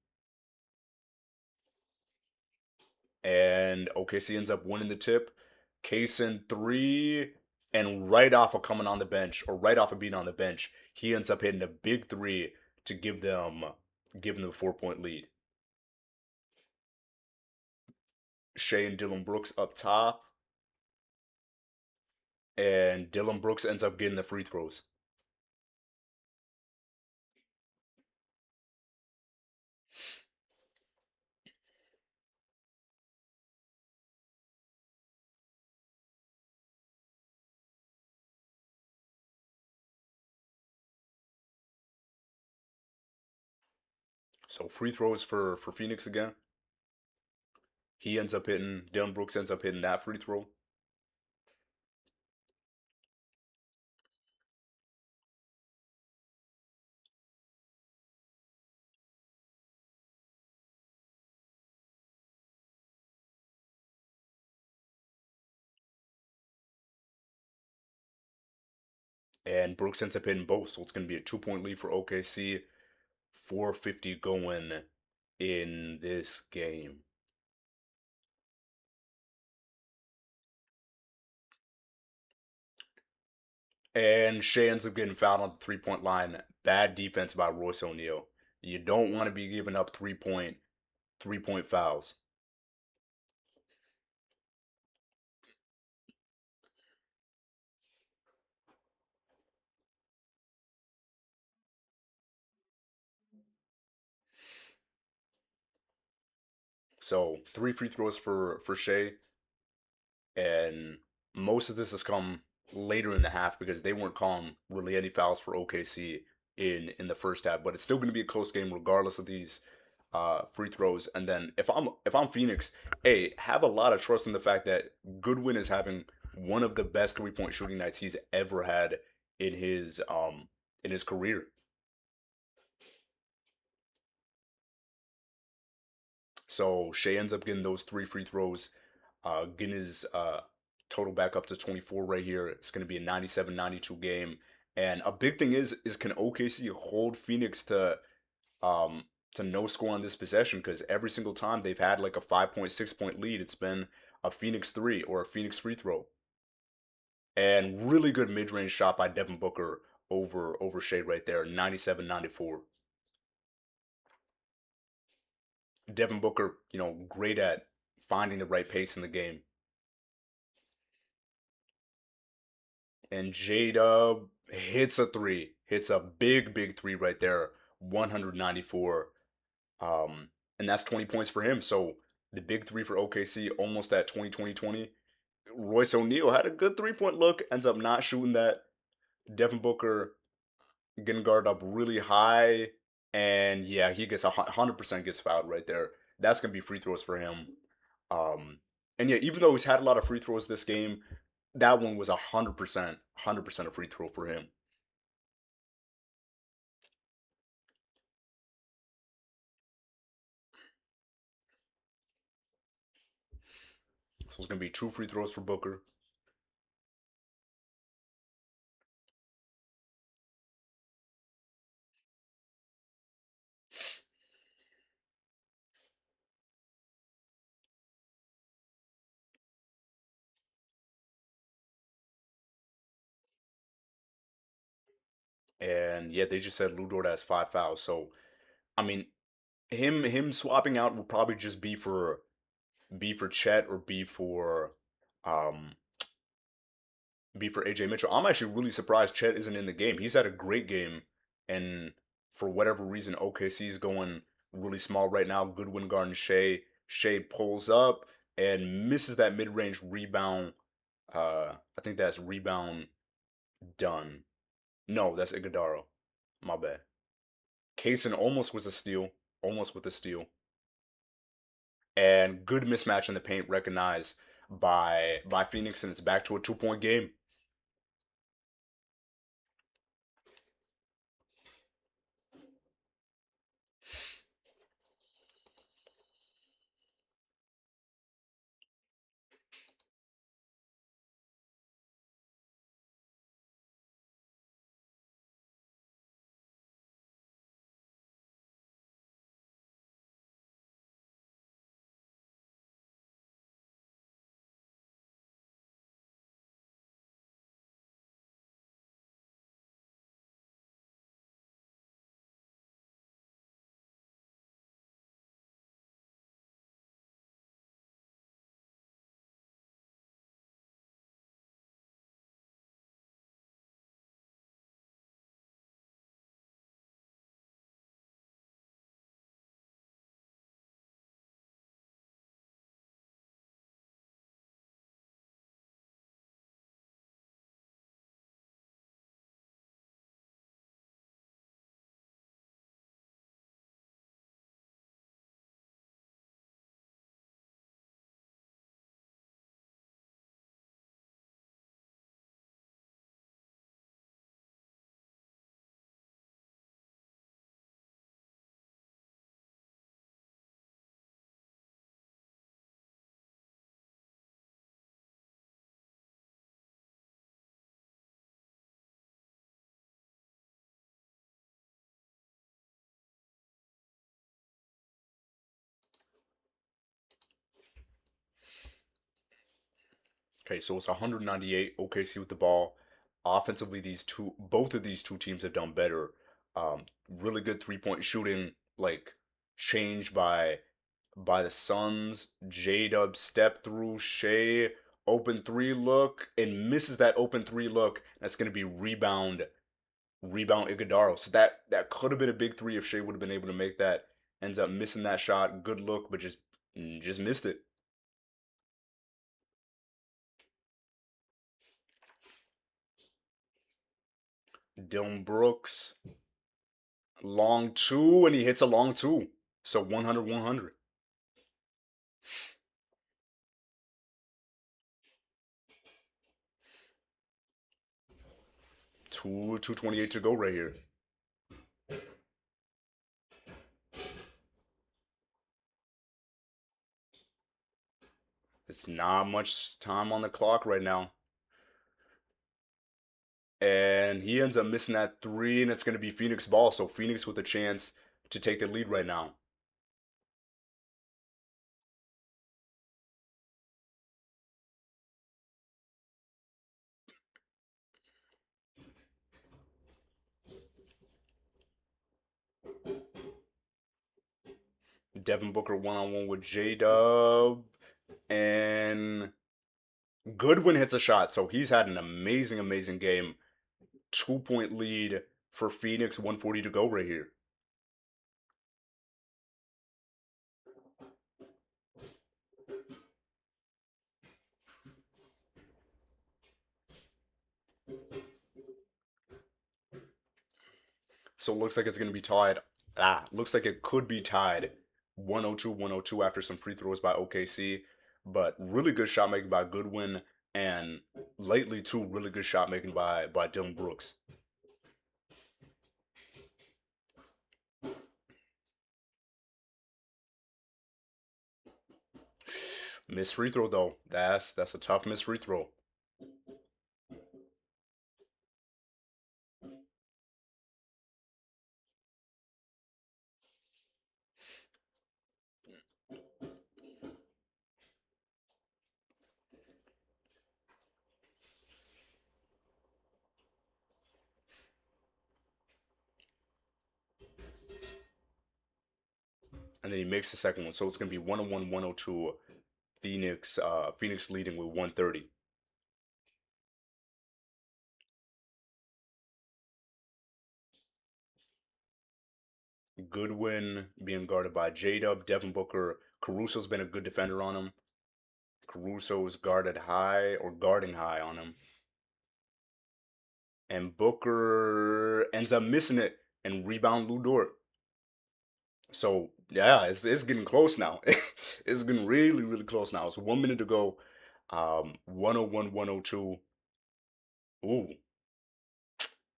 And OKC ends up winning the tip. Kaysen three, and right off of coming on the bench, or right off of being on the bench, he ends up hitting a big three to give them a 4 point lead. Shea and Dylan Brooks up top, and Dylan Brooks ends up getting the free throws. So free throws for Phoenix again. He ends up hitting Dylan Brooks ends up hitting that free throw. And Brooks ends up hitting both, so it's gonna be a 2 point lead for OKC. 450 going in this game. And Shea ends up getting fouled on the 3 point line. Bad defense by Royce O'Neal. You don't want to be giving up 3 point fouls. So three free throws for Shea, and most of this has come later in the half because they weren't calling really any fouls for OKC in the first half. But it's still going to be a close game regardless of these free throws. And then if I'm Phoenix, hey, have a lot of trust in the fact that Goodwin is having one of the best 3 point shooting nights he's ever had in his career. So Shea ends up getting those three free throws, getting his total back up to 24 right here. It's going to be a 97-92 game. And a big thing is can OKC hold Phoenix um to no score on this possession, because every single time they've had like a 5 point, 6 point lead, it's been a Phoenix three or a Phoenix free throw. And really good mid range shot by Devin Booker over Shea right there, 97-94. Devin Booker, great at finding the right pace in the game. And J-Dub hits a three, hits a big three right there, 194. And that's 20 points for him. So the big three for OKC, almost at 20-20-20. Royce O'Neal had a good 3-point look, ends up not shooting that. Devin Booker getting guarded up really high, and yeah, he gets 100% gets fouled right there. That's gonna be free throws for him. Um, and yeah, even though he's had a lot of free throws this game, that one was 100% a free throw for him. So it's gonna be two free throws for Booker. And yeah, they just said Lou Dort has 5 fouls. So I mean, him swapping out will probably just be for Chet or um be for AJ Mitchell. I'm actually really surprised Chet isn't in the game. He's had a great game, and for whatever reason, OKC's going really small right now. Goodwin guarding Shea. Shea pulls up and misses that mid range rebound. I think that's rebound done. No, that's Iguodala. My bad. Kaysen almost was a steal. Almost with a steal. And good mismatch in the paint recognized by Phoenix, and it's back to a 2-point game. Okay, so it's 198 OKC with the ball. Offensively, both of these two teams have done better. Really good 3-point shooting, like changed by the Suns. J Dub step through Shea, open three look, and misses that open three look. That's gonna be rebound Iguodala. So that could have been a big three if Shea would have been able to make that. Ends up missing that shot. Good look, but just missed it. Dylan Brooks, long two, and he hits a long two. So 100, 100. 228 to go right here. It's not much time on the clock right now. And he ends up missing that three, and it's going to be Phoenix ball. So Phoenix with a chance to take the lead right now. Devin Booker one-on-one with J Dub. And Goodwin hits a shot. So he's had an amazing, amazing game. 2-point lead for Phoenix, 140 to go right here. So it looks like it's going to be tied. Looks like it could be tied 102 102 after some free throws by OKC. But really good shot making by Goodwin, and lately too really good shot making by Dylan Brooks. Miss free throw though. That's a tough miss free throw. And then he makes the second one. So it's gonna be 101 102. Phoenix leading with 130. Goodwin being guarded by J Dub, Devin Booker. Caruso's been a good defender on him. Caruso's guarded high or guarding high on him. And Booker ends up missing it and rebound Lou Dort. So yeah, it's getting close now. It's getting really, really close now. It's 1 minute to go. 101, 102. Ooh.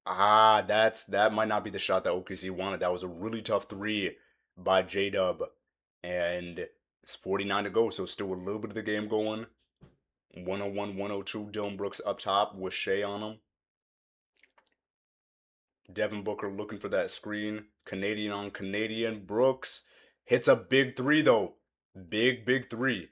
That might not be the shot that OKC wanted. That was a really tough three by J Dub. And it's 49 to go, so still a little bit of the game going. 101, 102. Dylan Brooks up top with Shea on him. Devin Booker looking for that screen. Canadian on Canadian. Brooks hits a big three though. Big, big three.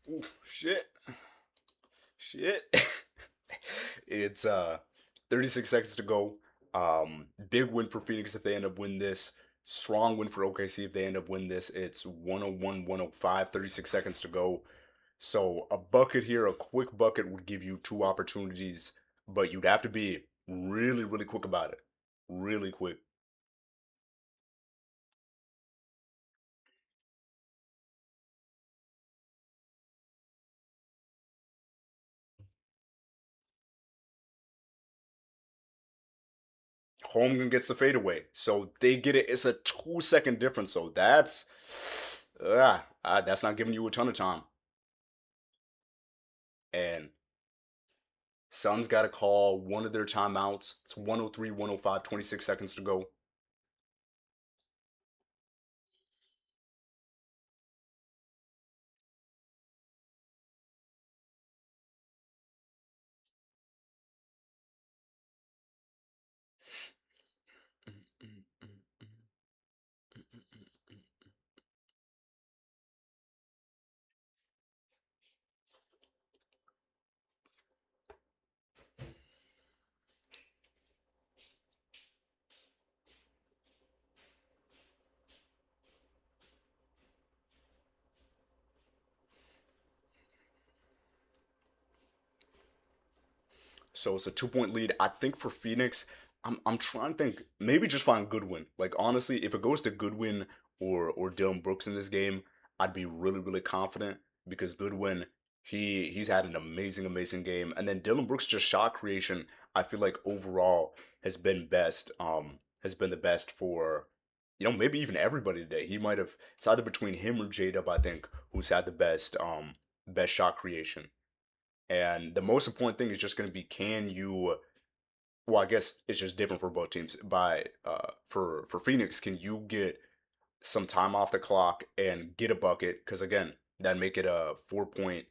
Ooh, shit. Shit. It's 36 seconds to go. Big win for Phoenix if they end up winning this. Strong win for OKC if they end up winning this. It's 101 105, 36 seconds to go. So a bucket here, a quick bucket would give you two opportunities, but you'd have to be really, really quick about it. Really quick. Holmgren gets the fadeaway. So they get it. It's a 2 second difference. So that's not giving you a ton of time. And Suns got to call one of their timeouts. It's 103, 105, 26 seconds to go. So it's a 2 point lead. I think for Phoenix, I'm trying to think maybe just find Goodwin. Like honestly, if it goes to Goodwin or Dylan Brooks in this game, I'd be really confident because Goodwin he's had an amazing game, and then Dylan Brooks just shot creation. I feel like overall has been best. Has been the best for maybe even everybody today. He might have it's either between him or J Dub. I think who's had the best shot creation. And the most important thing is just going to be can you well, I guess it's just different for both teams. For Phoenix, can you get some time off the clock and get a bucket? Because again, that make it a 4 point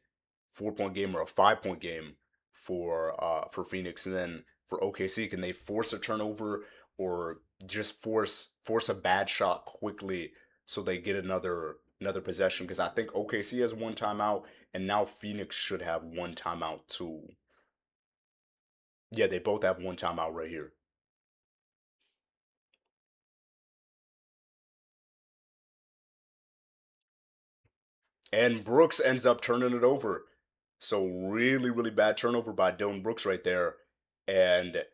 game or a 5 point game for Phoenix. And then for OKC, can they force a turnover or just force a bad shot quickly so they get another possession? Because I think OKC has one timeout, and now Phoenix should have one timeout too. Yeah, they both have one timeout right here. And Brooks ends up turning it over. So really bad turnover by Dylan Brooks right there. And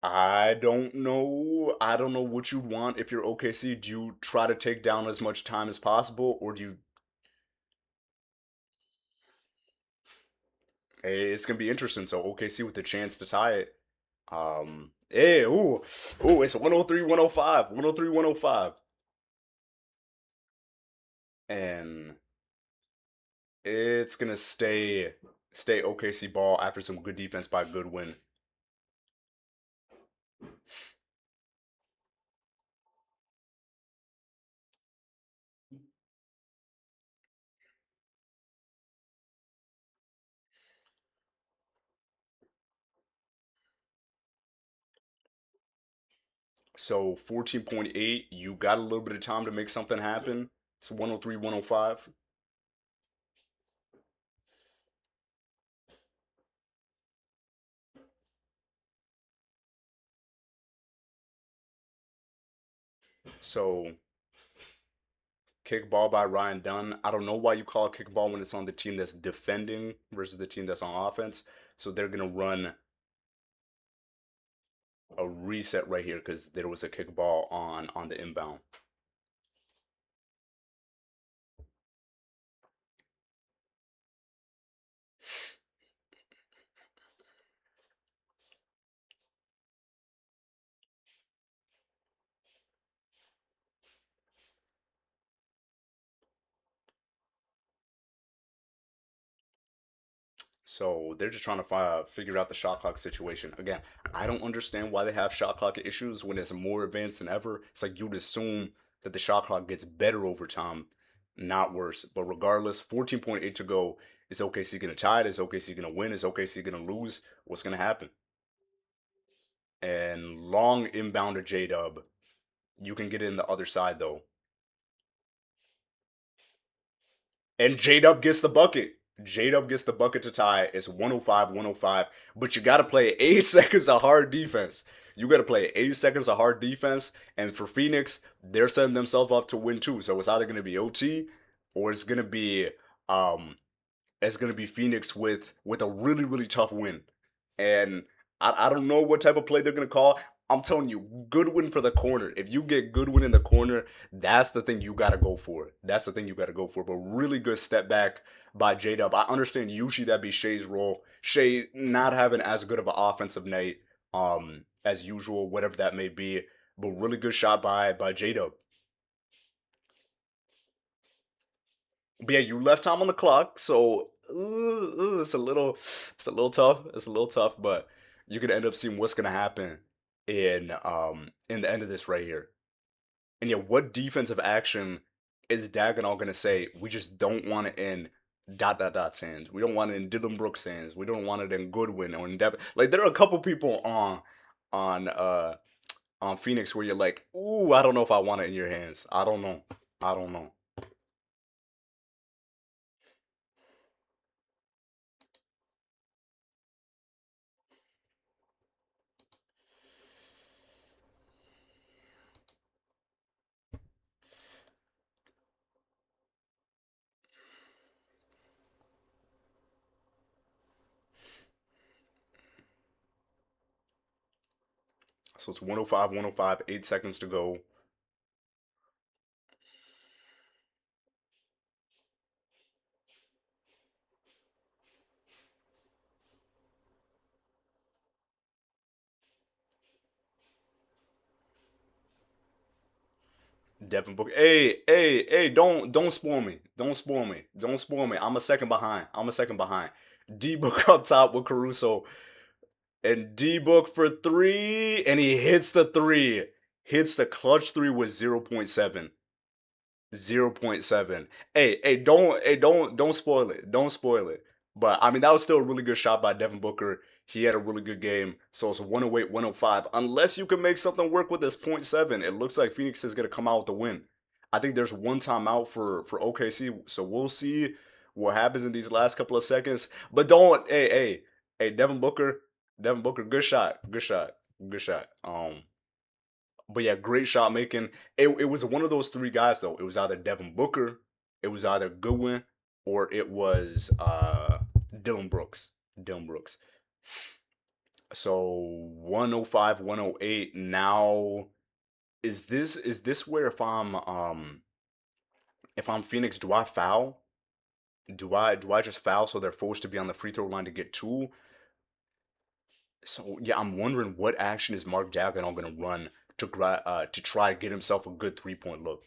I don't know. I don't know what you'd want if you're OKC. Do you try to take down as much time as possible, or do you? Hey, it's gonna be interesting. So OKC with the chance to tie it. Hey, ooh, it's 103, 105, 103, 105, and it's gonna stay OKC ball after some good defense by Goodwin. So 14.8, you got a little bit of time to make something happen. It's 103, 105. So kickball by Ryan Dunn. I don't know why you call it kickball when it's on the team that's defending versus the team that's on offense. So they're gonna run a reset right here because there was a kickball on the inbound. So they're just trying to figure out the shot clock situation. Again, I don't understand why they have shot clock issues when it's more advanced than ever. It's like you'd assume that the shot clock gets better over time, not worse. But regardless, 14.8 to go. Is OKC gonna tie it? Is OKC gonna win? Is OKC gonna lose? What's gonna happen? And long inbound to J Dub. You can get it in the other side though. And J Dub gets the bucket. J Dub gets the bucket to tie. It's 105, 105. But you got to play 8 seconds of hard defense. You got to play 8 seconds of hard defense. And for Phoenix, they're setting themselves up to win too. So it's either going to be OT or um it's gonna be Phoenix with a really tough win. And I don't know what type of play they're gonna call. I'm telling you, Goodwin for the corner. If you get Goodwin in the corner, that's the thing you gotta go for. That's the thing you gotta go for. But really good step back by J Dub. I understand usually that'd be Shay's role. Shay not having as good of an offensive night as usual, whatever that may be. But really good shot by J Dub. But yeah, you left time on the clock, so it's a little tough. It's a little tough, but you could end up seeing what's gonna happen in the end of this right here. And yeah, what defensive action is Dagenall gonna say? We just don't want it in dot's hands. We don't want it in Dylan Brooks' hands. We don't want it in Goodwin or in Devin. Like there are a couple people on uh on Phoenix where you're like, ooh, I don't know if I want it in your hands. I don't know. I don't know. So it's 105, 105, 8 seconds to go. Devin Booker. Hey, don't spoil me. Don't spoil me. Don't spoil me. I'm a second behind. I'm a second behind. D Book up top with Caruso. And D Book for three. And he hits the three. Hits the clutch three with 0.7. 0.7. Don't spoil it. Don't spoil it. But I mean, that was still a really good shot by Devin Booker. He had a really good game. So it's 108, 105. Unless you can make something work with this point 0.7, it looks like Phoenix is going to come out with the win. I think there's one timeout for OKC. So we'll see what happens in these last couple of seconds. But don't, hey, Devin Booker, good shot. Good shot. Good shot. But yeah, great shot making. It was one of those three guys though. It was either Devin Booker, it was either Goodwin, or it was Dylan Brooks. Dylan Brooks. So 105, 108. Now is this where if I'm Phoenix, do I foul? Do I just foul so they're forced to be on the free throw line to get two? So yeah, I'm wondering what action is Mark Daigneault gonna run to try to get himself a good 3 point look.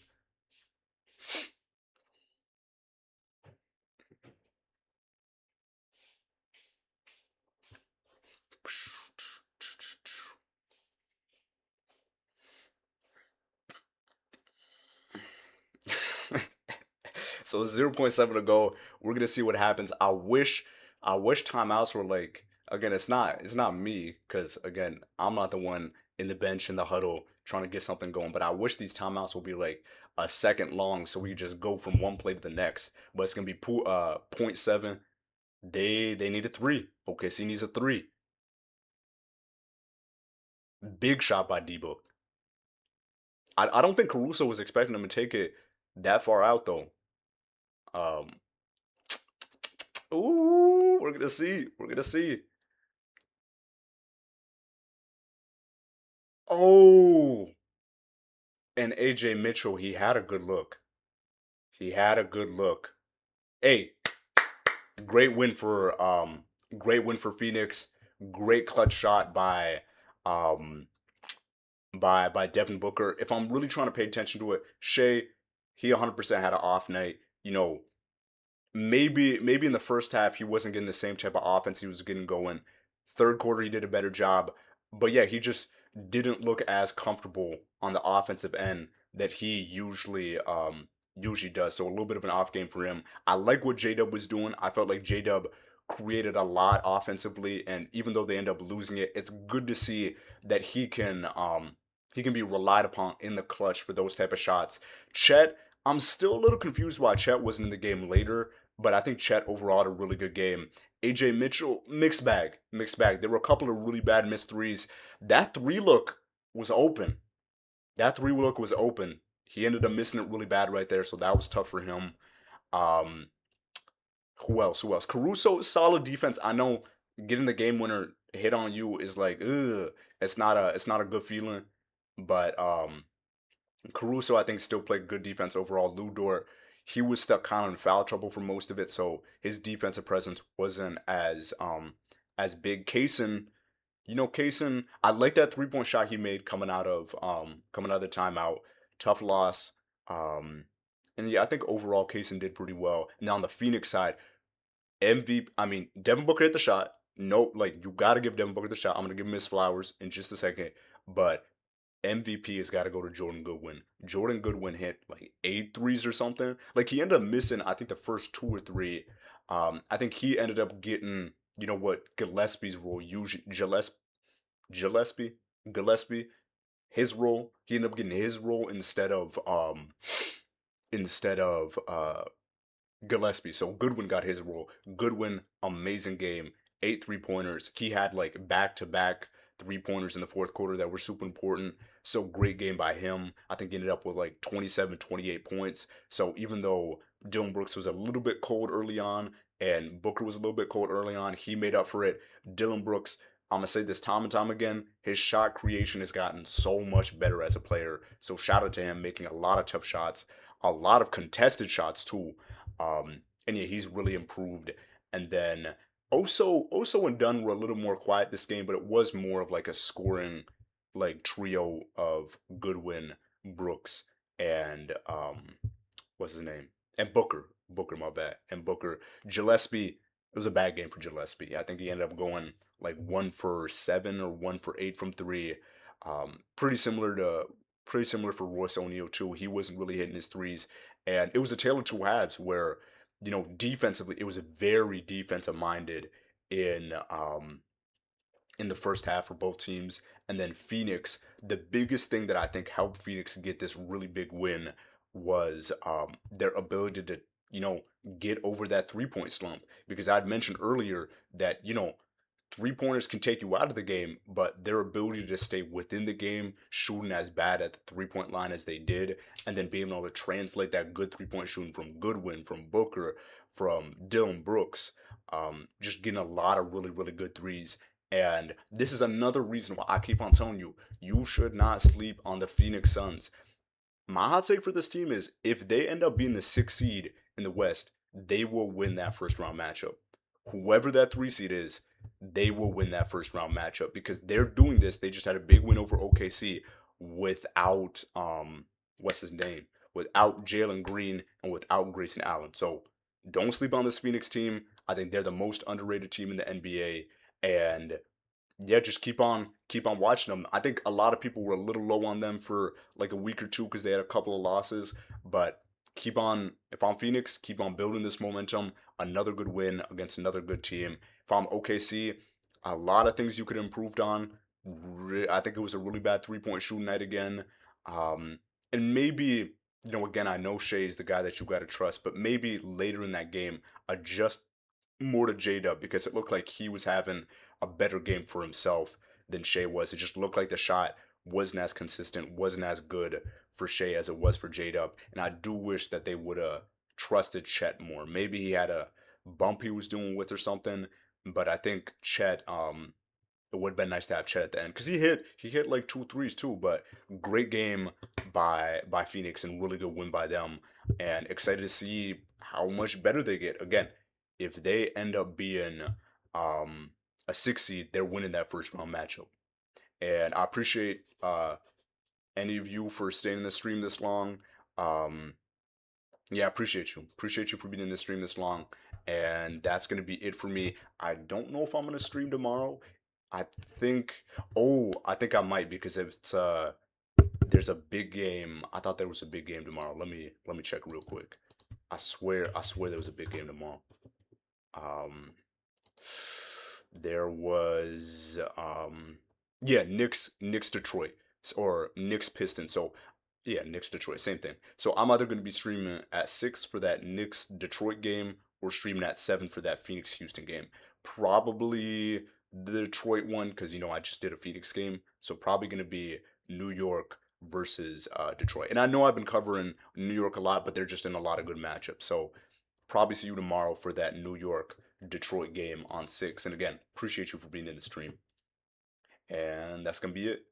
So 0.7 to go. We're gonna see what happens. I wish timeouts were like again. It's not me because again I'm not the one in the bench in the huddle trying to get something going. But I wish these timeouts will be like a second long so we just go from one play to the next. But it's gonna be point 0.7. They need a three. OKC needs a three. Big shot by Debo. I don't think Caruso was expecting him to take it that far out though. Um, ooh, we're gonna see. We're gonna see. Oh, and AJ Mitchell, he had a good look. He had a good look. Hey, great win for great win for Phoenix. Great clutch shot um by Devin Booker. If I'm really trying to pay attention to it, Shea, he 100% had an off night. You know, maybe in the first half he wasn't getting the same type of offense he was getting going. Third quarter he did a better job, but yeah, he just didn't look as comfortable on the offensive end that he usually does. So a little bit of an off game for him. I like what J Dub was doing. I felt like J Dub created a lot offensively, and even though they end up losing it, it's good to see that he can be relied upon in the clutch for those type of shots. Chet, I'm still a little confused why Chet wasn't in the game later, but I think Chet overall had a really good game. AJ Mitchell, mixed bag, mixed bag. There were a couple of really bad missed threes. That three look was open. That three look was open. He ended up missing it really bad right there, so that was tough for him. Um, who else? Who else? Caruso, solid defense. I know getting the game winner hit on you is like, ugh, it's not a good feeling. But Caruso, I think, still played good defense overall. Lou Dort, he was stuck kind of in foul trouble for most of it, so his defensive presence wasn't as big. Kaysen, Kaysen, I like that 3 point shot he made coming out of the timeout. Tough loss. Um, and yeah, I think overall Kaysen did pretty well. Now on the Phoenix side, MVP, I mean, Devin Booker hit the shot. Nope, like you gotta give Devin Booker the shot. I'm gonna give him his flowers in just a second. But MVP has got to go to Jordan Goodwin. Jordan Goodwin hit like eight threes or something. Like he ended up missing, I think, the first two or three. I think he ended up getting, what Gillespie's role usually Gillespie Gillespie his role. He ended up getting his role instead of Gillespie. So Goodwin got his role. Goodwin, amazing game. 8 3 pointers. He had like back to back 3 pointers in the fourth quarter that were super important. So great game by him. I think he ended up with like 27, 28 points. So even though Dylan Brooks was a little bit cold early on and Booker was a little bit cold early on, he made up for it. Dylan Brooks, I'm gonna say this time and time again. His shot creation has gotten so much better as a player. So shout out to him making a lot of tough shots, a lot of contested shots too. And yeah, he's really improved. And then Oso and Dunn were a little more quiet this game, but it was more of like a scoring like trio of Goodwin, Brooks, and what's his name? And Booker. Booker, my bad. And Booker. Gillespie, it was a bad game for Gillespie. I think he ended up going like 1 for 7 or 1 for 8 from three. Pretty similar to pretty similar for Royce O'Neal too. He wasn't really hitting his threes, and it was a tale of two halves where defensively it was very defensive minded in the first half for both teams. And then Phoenix, the biggest thing that I think helped Phoenix get this really big win was their ability to, you know, get over that 3 point slump. Because I'd mentioned earlier that, 3 pointers can take you out of the game, but their ability to stay within the game, shooting as bad at the 3 point line as they did, and then being able to translate that good 3 point shooting from Goodwin, from Booker, from Dylan Brooks, just getting a lot of really, really good threes. And this is another reason why I keep on telling you, you should not sleep on the Phoenix Suns. My hot take for this team is if they end up being the 6th seed in the West, they will win that first round matchup. Whoever that 3 seed is, they will win that first round matchup because they're doing this. They just had a big win over OKC without what's his name? Without Jalen Green and without Grayson Allen. So don't sleep on this Phoenix team. I think they're the most underrated team in the NBA. And yeah, just keep on watching them. I think a lot of people were a little low on them for like a week or two because they had a couple of losses, but keep on. If I'm Phoenix, keep on building this momentum. Another good win against another good team. If I'm OKC, a lot of things you could have improved on. I think it was a really bad 3 point shooting night again. Um, and maybe again, I know Shea's the guy that you got to trust, but maybe later in that game, adjust more to J Dub because it looked like he was having a better game for himself than Shea was. It just looked like the shot wasn't as consistent, wasn't as good for Shea as it was for J Dub. And I do wish that they would have trusted Chet more. Maybe he had a bump he was doing with or something, but I think Chet, it would have been nice to have Chet at the end because he hit like two threes too. But great game by Phoenix and really good win by them. And excited to see how much better they get. Again, if they end up being um, a 6 seed, they're winning that first round matchup. And I appreciate any of you for staying in the stream this long. Um, yeah, I appreciate you. Appreciate you for being in the stream this long. And that's gonna be it for me. I don't know if I'm gonna stream tomorrow. I think I think I might because it's there's a big game. I thought there was a big game tomorrow. Let me check real quick. I swear there was a big game tomorrow. Um there was yeah, Knicks Detroit or Knicks Pistons. So yeah, Knicks Detroit, same thing. So I'm either going to be streaming at 6 for that Knicks Detroit game or streaming at 7 for that Phoenix Houston game. Probably the Detroit one because I just did a Phoenix game, so probably going to be New York versus Detroit. And I know I've been covering New York a lot, but they're just in a lot of good matchups. So probably see you tomorrow for that New York Detroit game on 6. And again, appreciate you for being in the stream. And that's gonna be it.